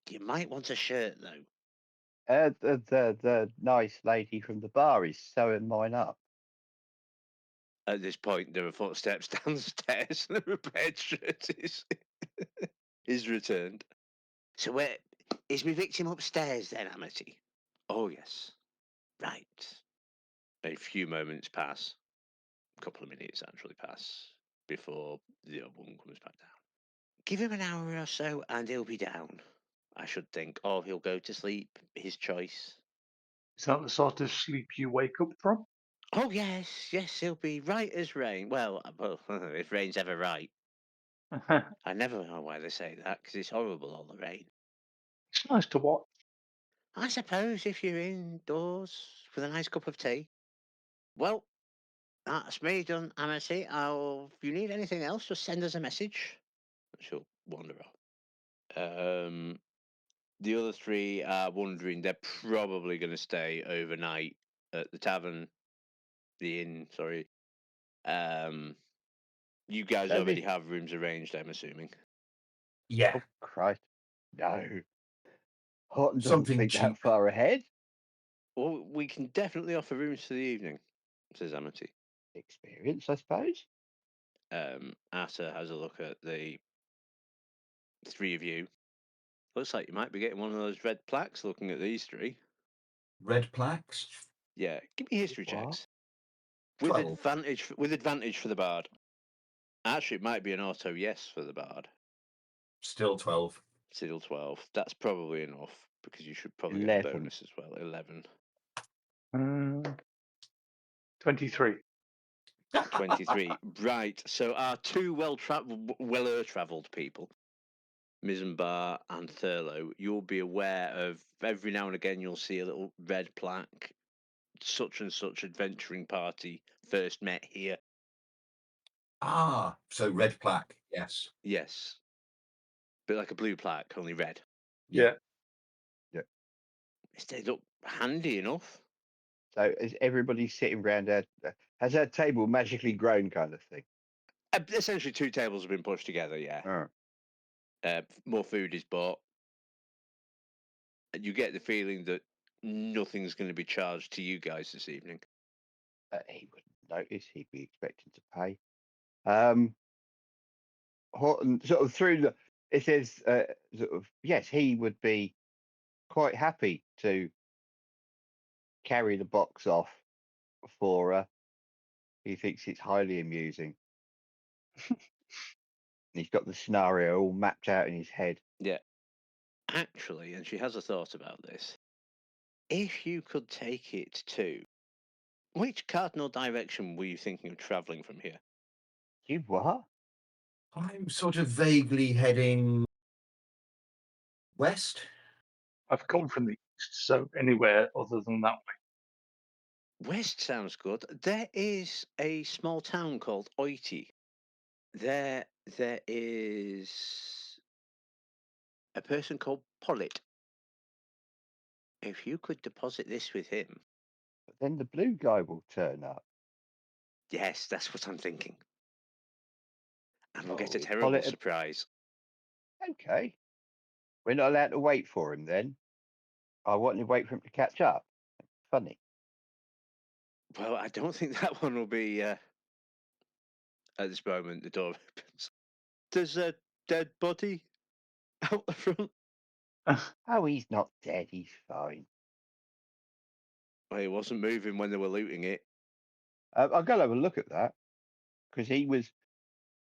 You might want a shirt though. The nice lady from the bar is sewing mine up. At this point, there are footsteps downstairs, and the repaired shirt is returned. So where is my victim upstairs then, Amity? Oh yes. Right. A few moments pass. A couple of minutes actually pass before the other one comes back down. Give him an hour or so and he'll be down, I should think. Or he'll go to sleep, his choice. Is that the sort of sleep you wake up from? Oh yes, he'll be right as rain. Well, if rain's ever right. I never know why they say that, because it's horrible, all the rain. It's nice to watch. I suppose if you're indoors with a nice cup of tea. Well, that's me done, Amity. If you need anything else, just send us a message. She'll wander off. The other three are wondering, they're probably going to stay overnight at the tavern, the inn, sorry. You guys That'd already be- have rooms arranged, I'm assuming. Yeah. Oh Christ, no. Horton doesn't Something think that cheap. far ahead. Well, we can definitely offer rooms for the evening, says Amity. Experience, I suppose. Asa has a look at the three of you. Looks like you might be getting one of those red plaques looking at these three. Red plaques. Yeah, give me history What? checks. With 12. advantage for the bard. Actually, it might be an auto yes for the bard. Still 12. Still 12. That's probably enough because you should probably get a 11. bonus as well. 11. 23. 23. Right. So our two well-travelled people, Missenbar and Thurlow, you'll be aware of every now and again you'll see a little red plaque, such and such adventuring party first met here. Ah, so red plaque. Yes. Yes. Bit like a blue plaque, only red. Yeah. They look handy enough. So is everybody sitting around has that table magically grown kind of thing? Essentially, two tables have been pushed together, yeah. Oh. More food is bought. You get the feeling that nothing's going to be charged to you guys this evening. He wouldn't notice. He'd be expecting to pay. Horton sort of it says sort of yes, he would be quite happy to carry the box off for her. He thinks it's highly amusing. He's got the scenario all mapped out in his head. Yeah. Actually, and she has a thought about this, if you could take it to... Which cardinal direction were you thinking of travelling from here? You what? I'm sort of vaguely heading west. I've come from the east, so anywhere other than that way. West sounds good. There is a small town called Oiti. There is a person called Pollitt. If you could deposit this with him... But then the blue guy will turn up. Yes, that's what I'm thinking. And we'll get a Oh, terrible Pollitt- surprise. Okay. We're not allowed to wait for him then. I want to wait for him to catch up. Funny. Well, I don't think that one will be... At this moment, the door opens. There's a dead body out the front. Oh, he's not dead. He's fine. Well, he wasn't moving when they were looting it. I'll go have a look at that because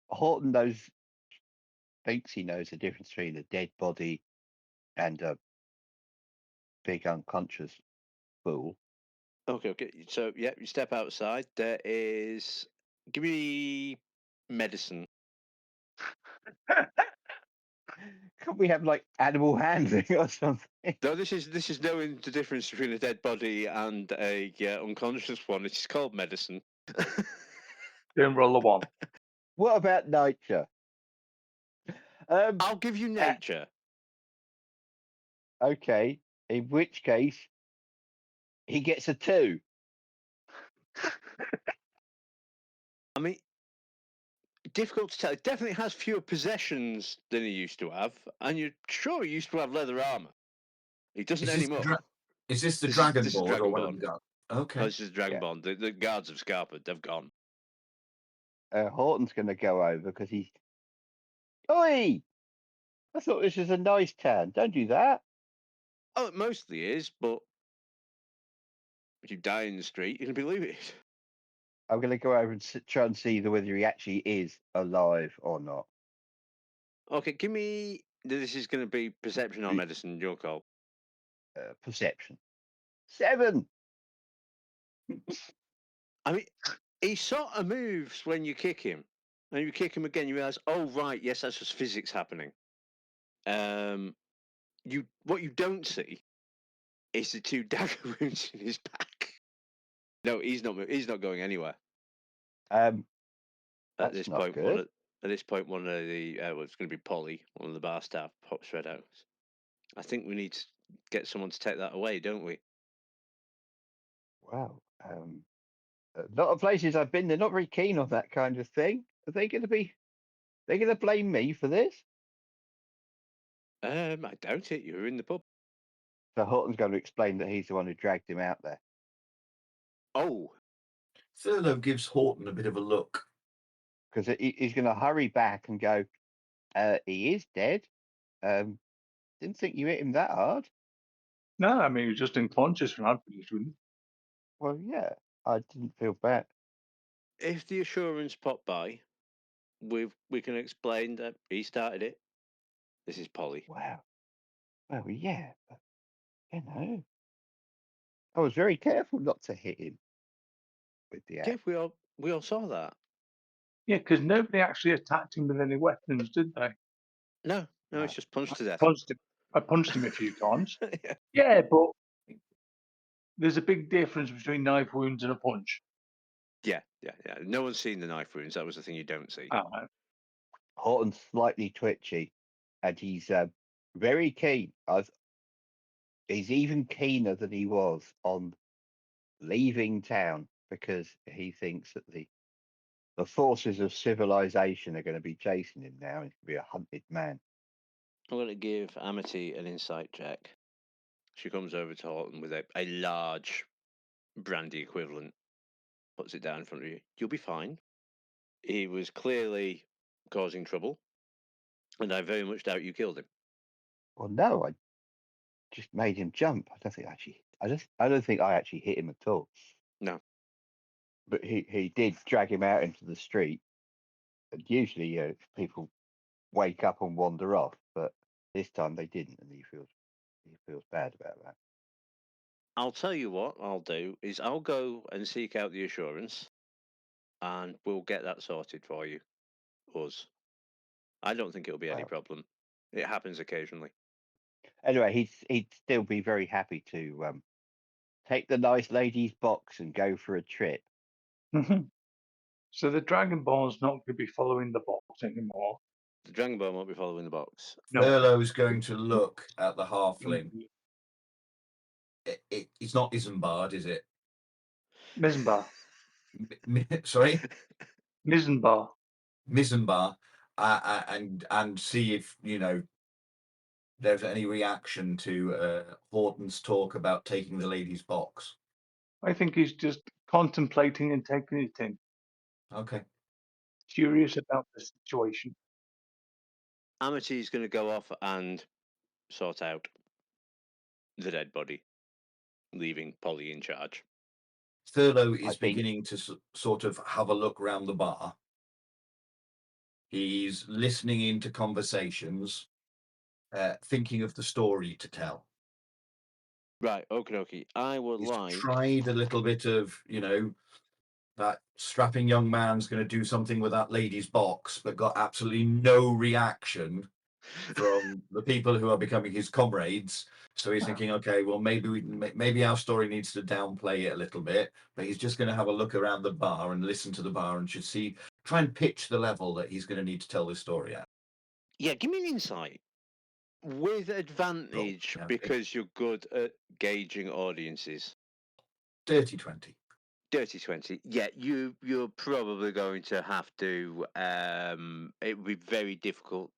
Horton thinks he knows the difference between a dead body and a big unconscious fool. Okay. So, yeah, you step outside. There is... Give me medicine. Could we have like animal handling or something? No, this is knowing the difference between a dead body and a unconscious one. It's called medicine. Don't roll a 1. What about nature? I'll give you nature. Okay. In which case, he gets a 2. I mean, difficult to tell. It definitely has fewer possessions than he used to have, and you're sure he used to have leather armor. He doesn't anymore. Is this the This Dragon is Board or one of Dragonborn. the guards? Oh, Okay. this is Dragonborn. The guards of Scarpa, they've gone. Horton's going to go over because he's. Oi! I thought this was a nice town. Don't do that. Oh, it mostly is, but if you die in the street, you can be looted. I'm going to go over and try and see whether he actually is alive or not. Okay, give me... This is going to be perception or medicine, your call. Perception. 7. I mean, he sort of moves when you kick him. And you kick him again, you realise, oh, right, yes, that's just physics happening. What you don't see is the 2 dagger wounds in his back. No, he's not going anywhere. That's At this not point, good. one of the it's going to be Polly, one of the bar staff, pops Red out. I think we need to get someone to take that away, don't we? Wow. A lot of places I've been, they're not very keen on that kind of thing. Are they going to be? They're going to blame me for this? I doubt it. You were in the pub. So Horton's going to explain that he's the one who dragged him out there. Oh, Thurlow gives Horton a bit of a look. Because he's going to hurry back and go, he is dead. Didn't think you hit him that hard. No, I mean, he was just unconscious when I finished with him. Well, yeah, I didn't feel bad. if the assurance pop by, we can explain that he started it. This is Polly. Wow. Well, yeah, but, I was very careful not to hit him. with the Yeah, axe. we all saw that. Yeah, because nobody actually attacked him with any weapons, did they? No, No. it's just punched to death. I punched him a few times. Yeah. Yeah, but there's a big difference between knife wounds and a punch. Yeah. No one's seen the knife wounds. That was the thing you don't see. Oh, no. Horton's slightly twitchy, and he's very keen. He's even keener than he was on leaving town because he thinks that the forces of civilization are going to be chasing him now. He's going to be a hunted man. I'm going to give Amity an insight check. She comes over to Horton with a large brandy equivalent, puts it down in front of you. You'll be fine. He was clearly causing trouble, and I very much doubt you killed him. Well, no, I just made him jump. I don't think I actually hit him at all. No. But he did drag him out into the street. And usually people wake up and wander off, but this time they didn't, and he feels bad about that. I'll tell you what I'll do is I'll go and seek out the assurance, and we'll get that sorted for you. Us. I don't think it'll be any Well. problem. It happens occasionally. Anyway, he'd still be very happy to take the nice lady's box and go for a trip. So the Dragonborn's not going to be following the box anymore. The Dragonborn won't be following the box. No. Thurlow's going to look at the halfling. It's not Missenbar, is it? Missenbar. Sorry? Missenbar. Missenbar, and see if, there's any reaction to Horton's talk about taking the lady's box. I think he's just contemplating and taking it in. Okay. Curious about the situation. Amity's going to go off and sort out the dead body, leaving Polly in charge. Thurlow I is think- beginning to sort of have a look round the bar. He's listening into conversations, thinking of the story to tell. Right, okie. I would He's like. tried a little bit of, that strapping young man's going to do something with that lady's box, but got absolutely no reaction from the people who are becoming his comrades. So he's thinking, okay, well, maybe our story needs to downplay it a little bit, but he's just going to have a look around the bar and listen to the bar and try and pitch the level that he's going to need to tell this story at. Yeah, give me an insight. With advantage, okay. because you're good at gauging audiences. Dirty 20. Dirty 20. Yeah, you're probably going to have to. It would be very difficult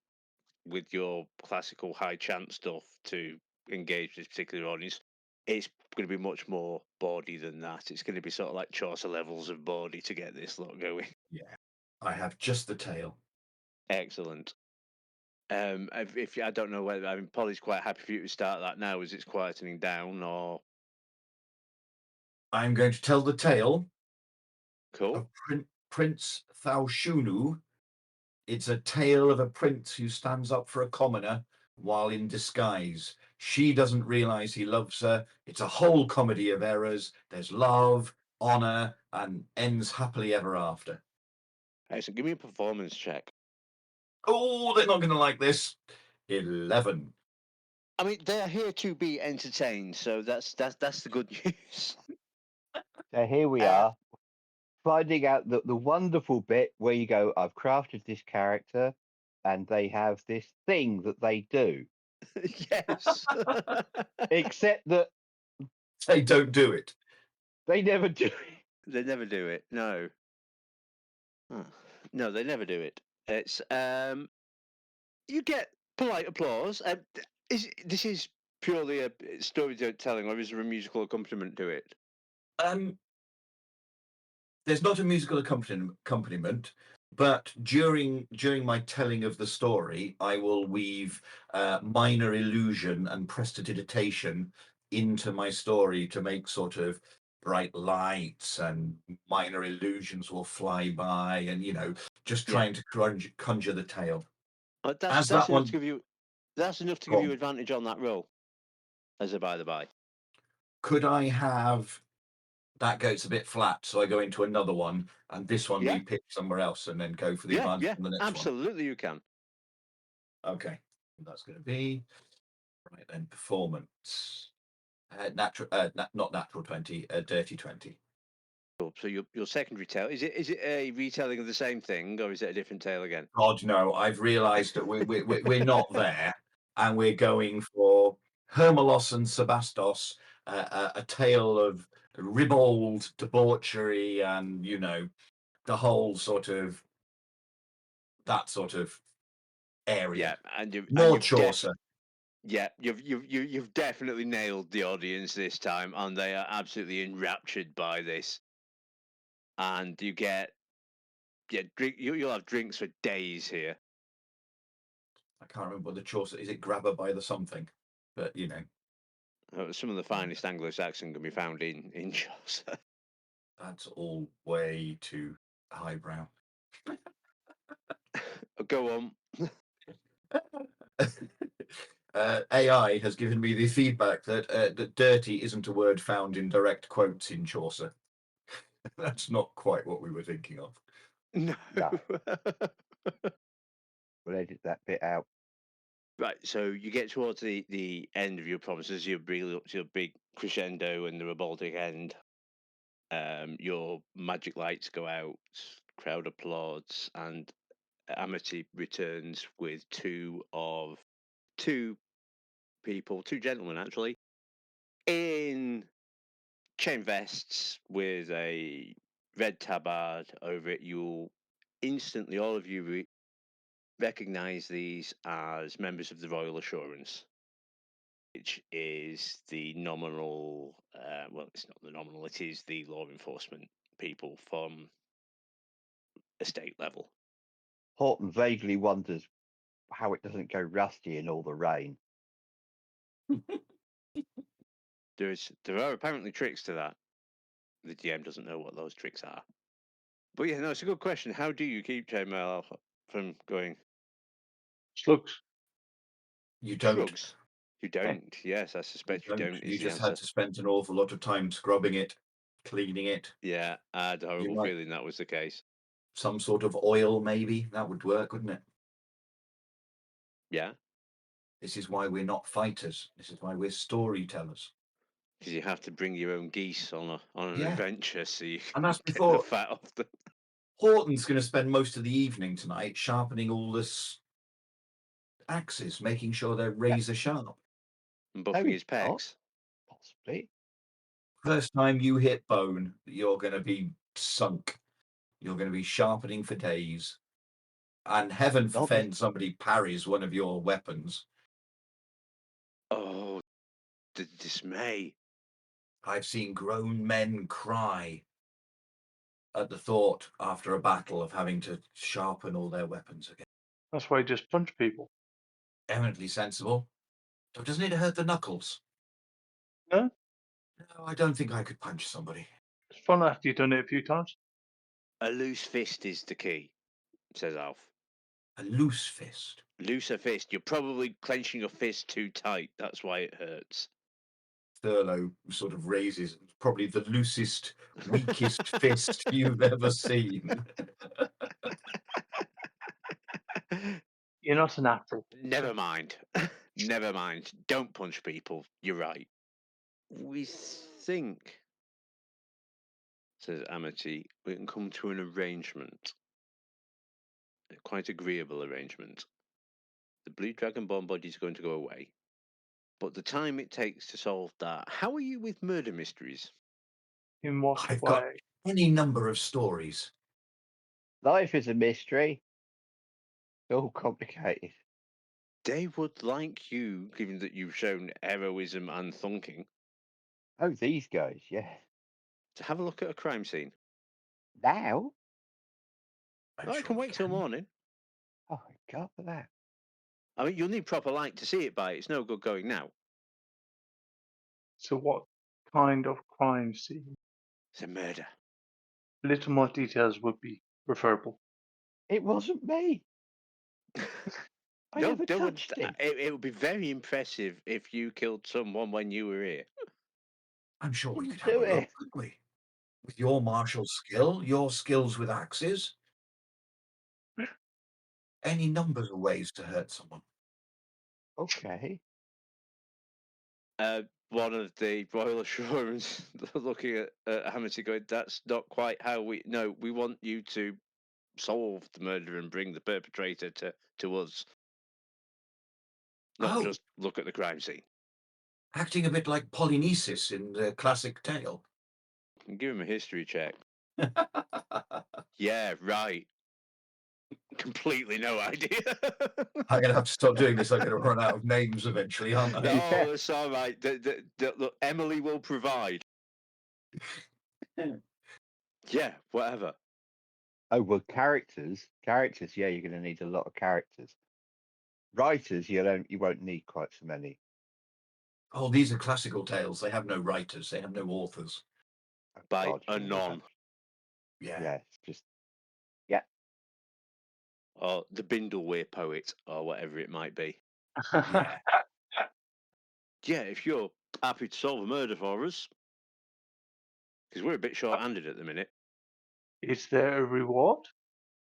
with your classical high chance stuff to engage this particular audience. It's going to be much more bawdy than that. It's going to be sort of like Chaucer levels of bawdy to get this lot going. Yeah, I have just the tale. Excellent. If I don't know whether Polly's quite happy for you to start that now as it's quietening down, or I'm going to tell the tale cool. of Prince Thaushunu. It's a tale of a prince who stands up for a commoner while in disguise. She doesn't realize he loves her. It's a whole comedy of errors. There's love, honor, and ends happily ever after. Excellent. Give me a performance check. Oh, they're not going to like this. 11. I mean, they're here to be entertained, so that's the good news. So here we are, finding out the wonderful bit where you go, I've crafted this character, and they have this thing that they do. Yes. Except that They don't do it. they never do it. They never do it. No. Huh. No, they never do it. It's you get polite applause. This is purely a storytelling, or is there a musical accompaniment to it? There's not a musical accompaniment, but during my telling of the story, I will weave minor illusion and prestidigitation into my story to make sort of bright lights, and minor illusions will fly by, and just trying to conjure the tale. That's enough to give you. That's enough to give you advantage on that roll. As a by the by. Could I have that goes a bit flat, so I go into another one, and this one Yeah. we pick somewhere else, and then go for the Yeah, advantage yeah, on the next absolutely you can. one. Okay, that's going to be right then. Performance, natural, not natural 20, dirty 20. So your secondary tale, is it a retelling of the same thing, or is it a different tale again? God no, I've realised that we're not there, and we're going for Hermelos and Sebastos, a tale of ribald debauchery, and the whole sort of that sort of area. Yeah, and More you've Chaucer. yeah, you've definitely nailed the audience this time, and they are absolutely enraptured by this. And you get you'll have drinks for days here. I can't remember what the Chaucer is. It Grabber by the something, but Some of the finest Anglo-Saxon can be found in Chaucer. that's all way too highbrow. Go on. AI has given me the feedback that dirty isn't a word found in direct quotes in Chaucer. That's not quite what we were thinking of. No. No. We'll edit that bit out. Right, so you get towards the end of your promises, you're really up to your big crescendo and the Ribaldic end. Your magic lights go out, crowd applauds, and Amity returns with two people, two gentlemen actually, in chain vests with a red tabard over it. You'll instantly, all of you, recognize these as members of the Royal Assurance, which is the nominal, well, it's not the nominal, it is the law enforcement people from estate level. Horton vaguely wonders how it doesn't go rusty in all the rain. There are apparently tricks to that. The DM doesn't know what those tricks are. But yeah, no, it's a good question. How do you keep chainmail from going? Slugs. You don't. Shrugs. You don't. Yes, I suspect you don't. You Is the just answer. had to spend an awful lot of time scrubbing it, cleaning it. Yeah, I had a horrible might- feeling that was the case. Some sort of oil, maybe that would work, wouldn't it? Yeah, This is why we're not fighters. This is why we're storytellers. because you have to bring your own geese on an Yeah. adventure, so you And can that's get the before fat off them. Horton's going to spend most of the evening tonight sharpening all this axes, making sure they're razor sharp. And No, buffing his he's not. pecs. Possibly. First time you hit bone, you're going to be sunk. You're going to be sharpening for days. And heaven forfend somebody parries one of your weapons. Oh, the dismay. I've seen grown men cry at the thought after a battle of having to sharpen all their weapons again. That's why you just punch people. Eminently sensible. So doesn't it hurt the knuckles? No? No, I don't think I could punch somebody. It's fun after you've done it a few times. A loose fist is the key, says Alf. A loose fist. Looser fist. You're probably clenching your fist too tight. That's why it hurts. Thurlow sort of raises probably the loosest, weakest fist you've ever seen. You're not an apple. Never mind. Never mind. Don't punch people. You're right. We think, says Amity, we can come to an arrangement. A quite agreeable arrangement. The Blue Dragonborn body is going to go away. But the time it takes to solve that, how are you with murder mysteries? In what I've way? got any number of stories. Life is a mystery. It's all complicated. They would like you, given that you've shown heroism and thunking, Oh, these guys, yeah. to have a look at a crime scene. Now? I'm I sure can we wait till morning. Oh, my God, for that. I mean, you'll need proper light to see it by. It's no good going now. So what kind of crime scene? It's a murder. A little more details would be preferable. It wasn't me. I never touched him. It would be very impressive if you killed someone when you were here. I'm sure we Didn't could have do a look, it. couldn't we? With your martial skill, your skills with axes, any numbers of ways to hurt someone. Okay. One of the Royal Assurance looking at Hamilton going, that's not quite how we... No, we want you to solve the murder and bring the perpetrator to us. Not Oh. just look at the crime scene. Acting a bit like Polynices in the classic tale. Give him a history check. Yeah, right. Completely no idea. I'm going to have to stop doing this. I'm going to run out of names eventually, aren't I? No, Yeah. that's all right. Look, Emily will provide. Yeah, whatever. Oh well, characters. Yeah, you're going to need a lot of characters. Writers, you won't need quite so many. Oh, these are classical tales. They have no writers. They have no authors. Oh, By God, a you will non. have- Yeah. Yes, just Or the Bindleweir poet, or whatever it might be. Yeah. Yeah, if you're happy to solve a murder for us, because we're a bit short-handed at the minute. Is there a reward?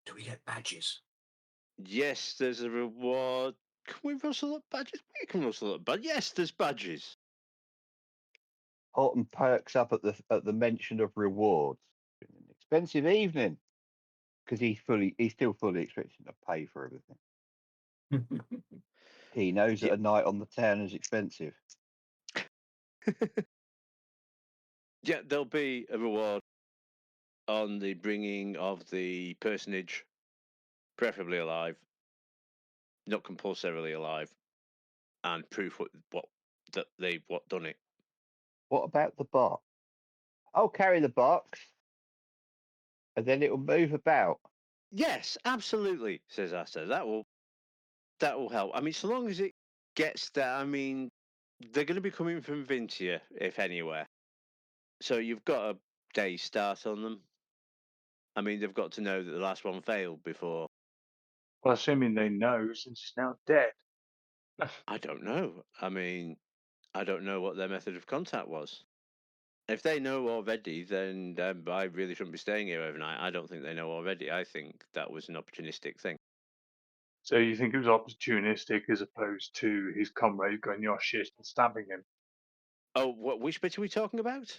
Do we get badges? Yes, there's a reward. Can we rustle up badges? We can rustle up badges. Yes, there's badges. Horton perks up at the mention of rewards. Been an expensive evening because he's still fully expecting to pay for everything. He knows that a night on the town is expensive. Yeah, there'll be a reward on the bringing of the personage, preferably alive, not compulsorily alive, and proof that they've done it. What about the box? I'll carry the box, and then it will move about. Yes, absolutely, says Asta. That will help. I mean, so long as it gets there. I mean, they're going to be coming from Vintia, if anywhere. So you've got a day start on them. I mean, they've got to know that the last one failed before. Well, assuming they know, since it's now dead. I don't know. I mean, I don't know what their method of contact was. If they know already, then I really shouldn't be staying here overnight. I don't think they know already. I think that was an opportunistic thing. So you think it was opportunistic as opposed to his comrade going your shit and stabbing him? Oh, which bit are we talking about?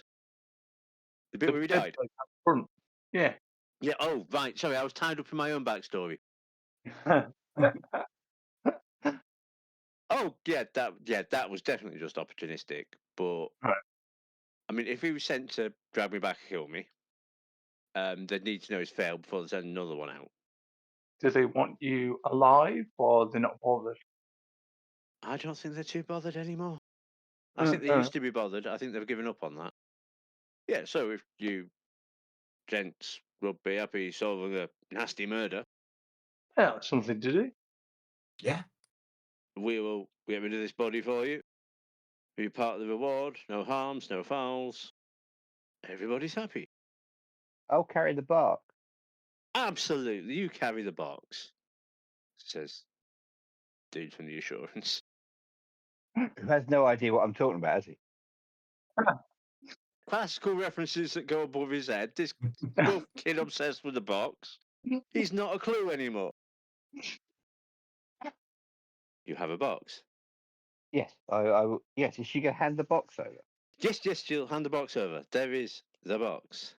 The bit where he dead died? bloke up front. Yeah. Yeah, oh, right. Sorry, I was tied up in my own backstory. Oh, yeah, that was definitely just opportunistic. But, Right. I mean, if he was sent to drag me back and kill me, they'd need to know he's failed before they send another one out. Do they want you alive or they're not bothered? I don't think they're too bothered anymore. I think they used to be bothered. I think they've given up on that. Yeah, so if you gents would be happy solving a nasty murder, Yeah, that's something to do. Yeah. we will get rid of this body for you. Be part of the reward. No harms, no fouls. Everybody's happy. I'll carry the box. Absolutely, you carry the box, says dude from the assurance. Who has no idea what I'm talking about, has he? Classical references that go above his head. This buff kid obsessed with the box. He's not a clue anymore. You have a box. Yes, yes. Is she going to hand the box over? Yes, she'll hand the box over. There is the box.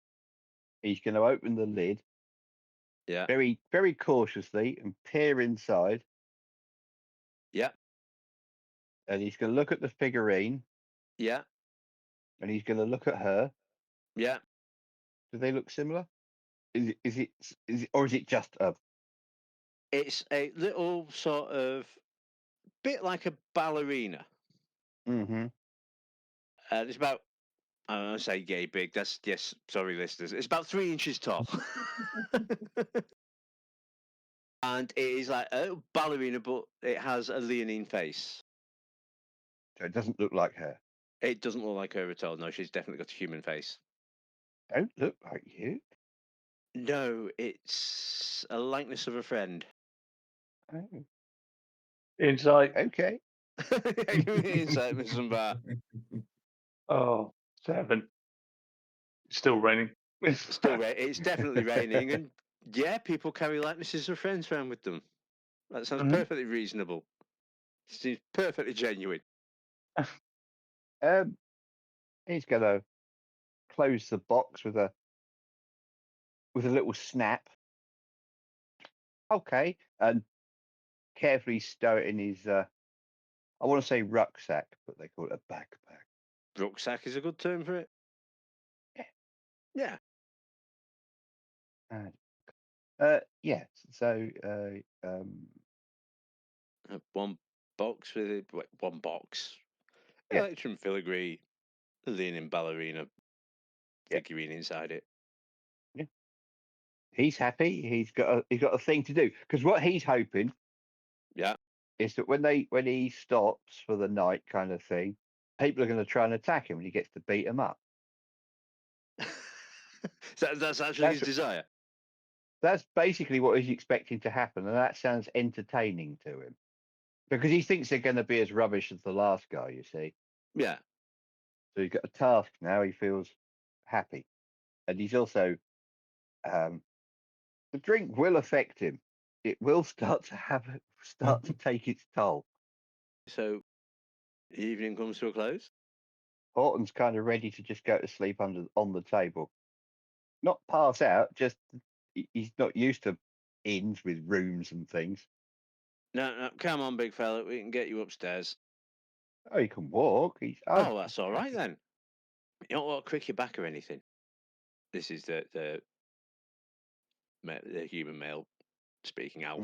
He's going to open the lid Yeah, very, very cautiously and peer inside, yeah, and he's going to look at the figurine, yeah, and he's going to look at her. yeah. Do they look similar? Is it, or is it just a? It's a little sort of bit like a ballerina. Mm-hmm. It's about, I don't want to say yay big. That's, yes, sorry, listeners. It's about 3 inches tall. And it is like a ballerina, but it has a leonine face. So it doesn't look like her. It doesn't look like her at all. No, she's definitely got a human face. Don't look like you. No, it's a likeness of a friend. Oh, Insight. okay. Give me insight, Missenbar. Oh, 7. It's still raining. It's definitely raining, and yeah, people carry likenesses of friends around with them. That sounds perfectly reasonable. Seems perfectly genuine. He's gonna close the box with a little snap. Okay, and carefully stow it in his. I want to say rucksack, but they call it a backpack. Rucksack is a good term for it. Yeah. Yes. So, One box with one box. Yeah. Electrum filigree, a leaning ballerina figurine inside it. Yeah. He's happy. He's got a thing to do, because what he's hoping, Yeah. is that when he stops for the night, kind of thing, people are going to try and attack him, and he gets to beat them up. That's actually his desire. That's basically what he's expecting to happen, and that sounds entertaining to him, because he thinks they're going to be as rubbish as the last guy. You see. Yeah. So he's got a task now. He feels happy, and he's also the drink will affect him. It will start to take its toll. So, the evening comes to a close. Horton's kind of ready to just go to sleep on the table, not pass out. Just he's not used to inns with rooms and things. No, come on, big fella. We can get you upstairs. Oh, he can walk. Oh, that's all right then. You don't want to crick your back or anything. This is the human male speaking out.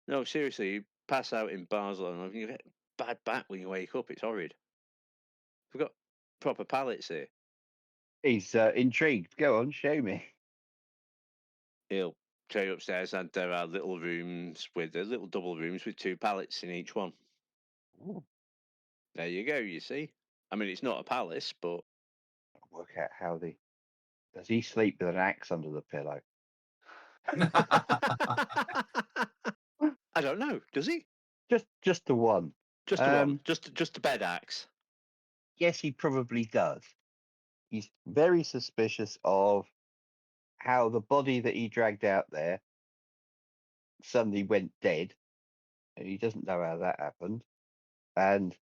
No, seriously, you pass out in Barcelona and you get bad back when you wake up. It's horrid. We've got proper pallets here. He's intrigued. Go on, show me. He'll take you upstairs, and there are little rooms with little double rooms with 2 pallets in each one. Ooh. There you go. You see, I mean, it's not a palace, but I'll work out how does he sleep with an axe under the pillow? I don't know. Does he? Just the one. Just the one. Just a bed axe. Yes, he probably does. He's very suspicious of how the body that he dragged out there suddenly went dead. And he doesn't know how that happened. And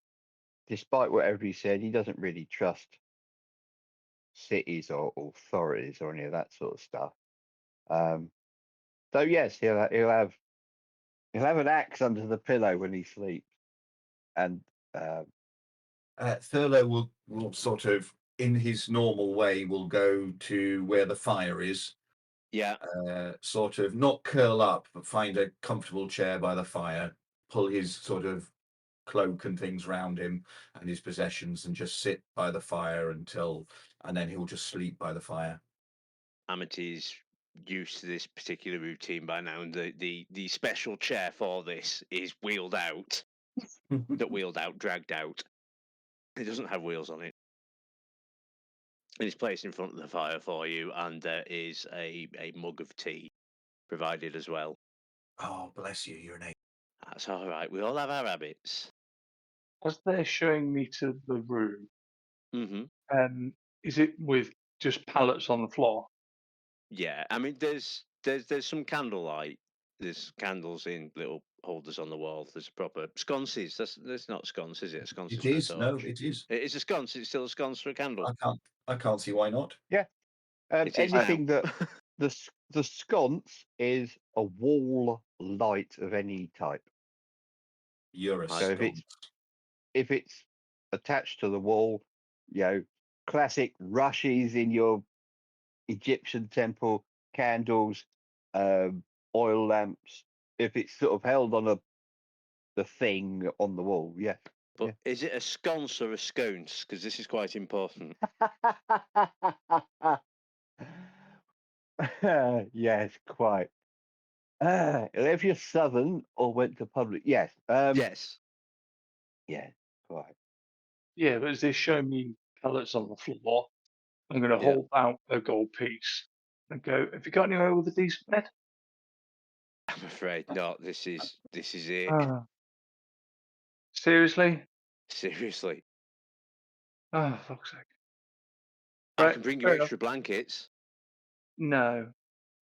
despite what everybody said, he doesn't really trust cities or authorities or any of that sort of stuff. So yes, he'll have an axe under the pillow when he sleeps. And Thurlow will sort of, in his normal way, will go to where the fire is. Yeah. Sort of not curl up, but find a comfortable chair by the fire, pull his sort of cloak and things round him and his possessions, and just sit by the fire and then he'll just sleep by the fire. Amity's used to this particular routine by now, and the special chair for this is wheeled out. Dragged out. It doesn't have wheels on it. And it's placed in front of the fire for you, and there is a mug of tea provided as well. Oh, bless you, you're an angel. That's all right. We all have our habits. As they're showing me to the room, is it with just pallets on the floor? Yeah, I mean, there's some candlelight. There's candles in little holders on the wall. There's proper sconces. That's not sconce, is it? A sconce It for a is. No, torch. it is. It is a sconce. It's still a sconce for a candle. I can't see why not. Yeah. It is anything now. that the sconce is a wall light of any type. You're a So sconce. if it's attached to the wall, classic rushes in your Egyptian temple, candles, oil lamps. If it's sort of held on the thing on the wall, yeah. But is it a sconce or a scones? Because this is quite important. Yes, quite. If you're southern or went to public, yes. Yes. Yeah, quite. Yeah, but as they're showing me pallets on the floor, I'm going to hold out a gold piece and go, "Have you got anywhere with a decent bed?" I'm afraid not. This is it. Seriously? Seriously. Oh, fuck's sake. I Right, can bring you fair enough. extra blankets. No,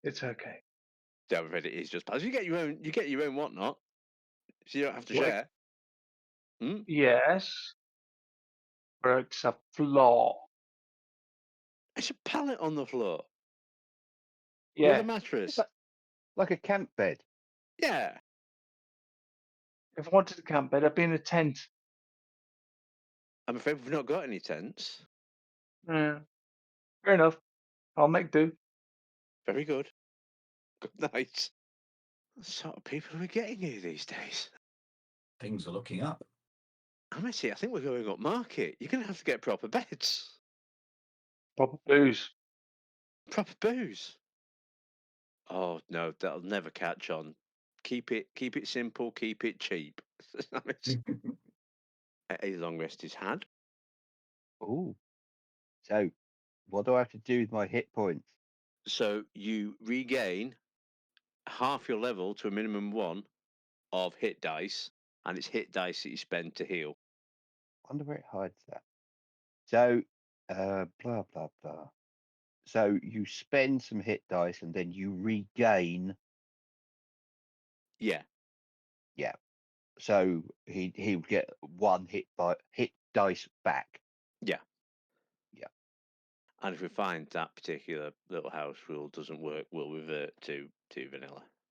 it's okay. Don't read it is just pals. You get your own whatnot. So you don't have to What? share. Hmm? Yes, but it's a flaw. It's a pallet on the floor with Yeah, a mattress. Like a camp bed. Yeah. if I wanted a camp bed, I'd be in a tent. I'm afraid we've not got any tents. Yeah, fair enough. I'll make do. Very good. Good night. What sort of people are we getting here these days? Things are looking up. Honestly, I think we're going up market. You're going to have to get proper beds. Proper booze. Proper booze. Oh no, that'll never catch on. Keep it simple, keep it cheap. A long rest is had. Oh. So, what do I have to do with my hit points? So you regain half your level to a minimum 1 of hit dice, and it's hit dice that you spend to heal. Wonder where it hides that. So, blah blah blah. So you spend some hit dice and then you regain. Yeah. Yeah. So he'll get 1 hit dice back. Yeah. Yeah. And if we find that particular little house rule doesn't work, we'll revert to vanilla.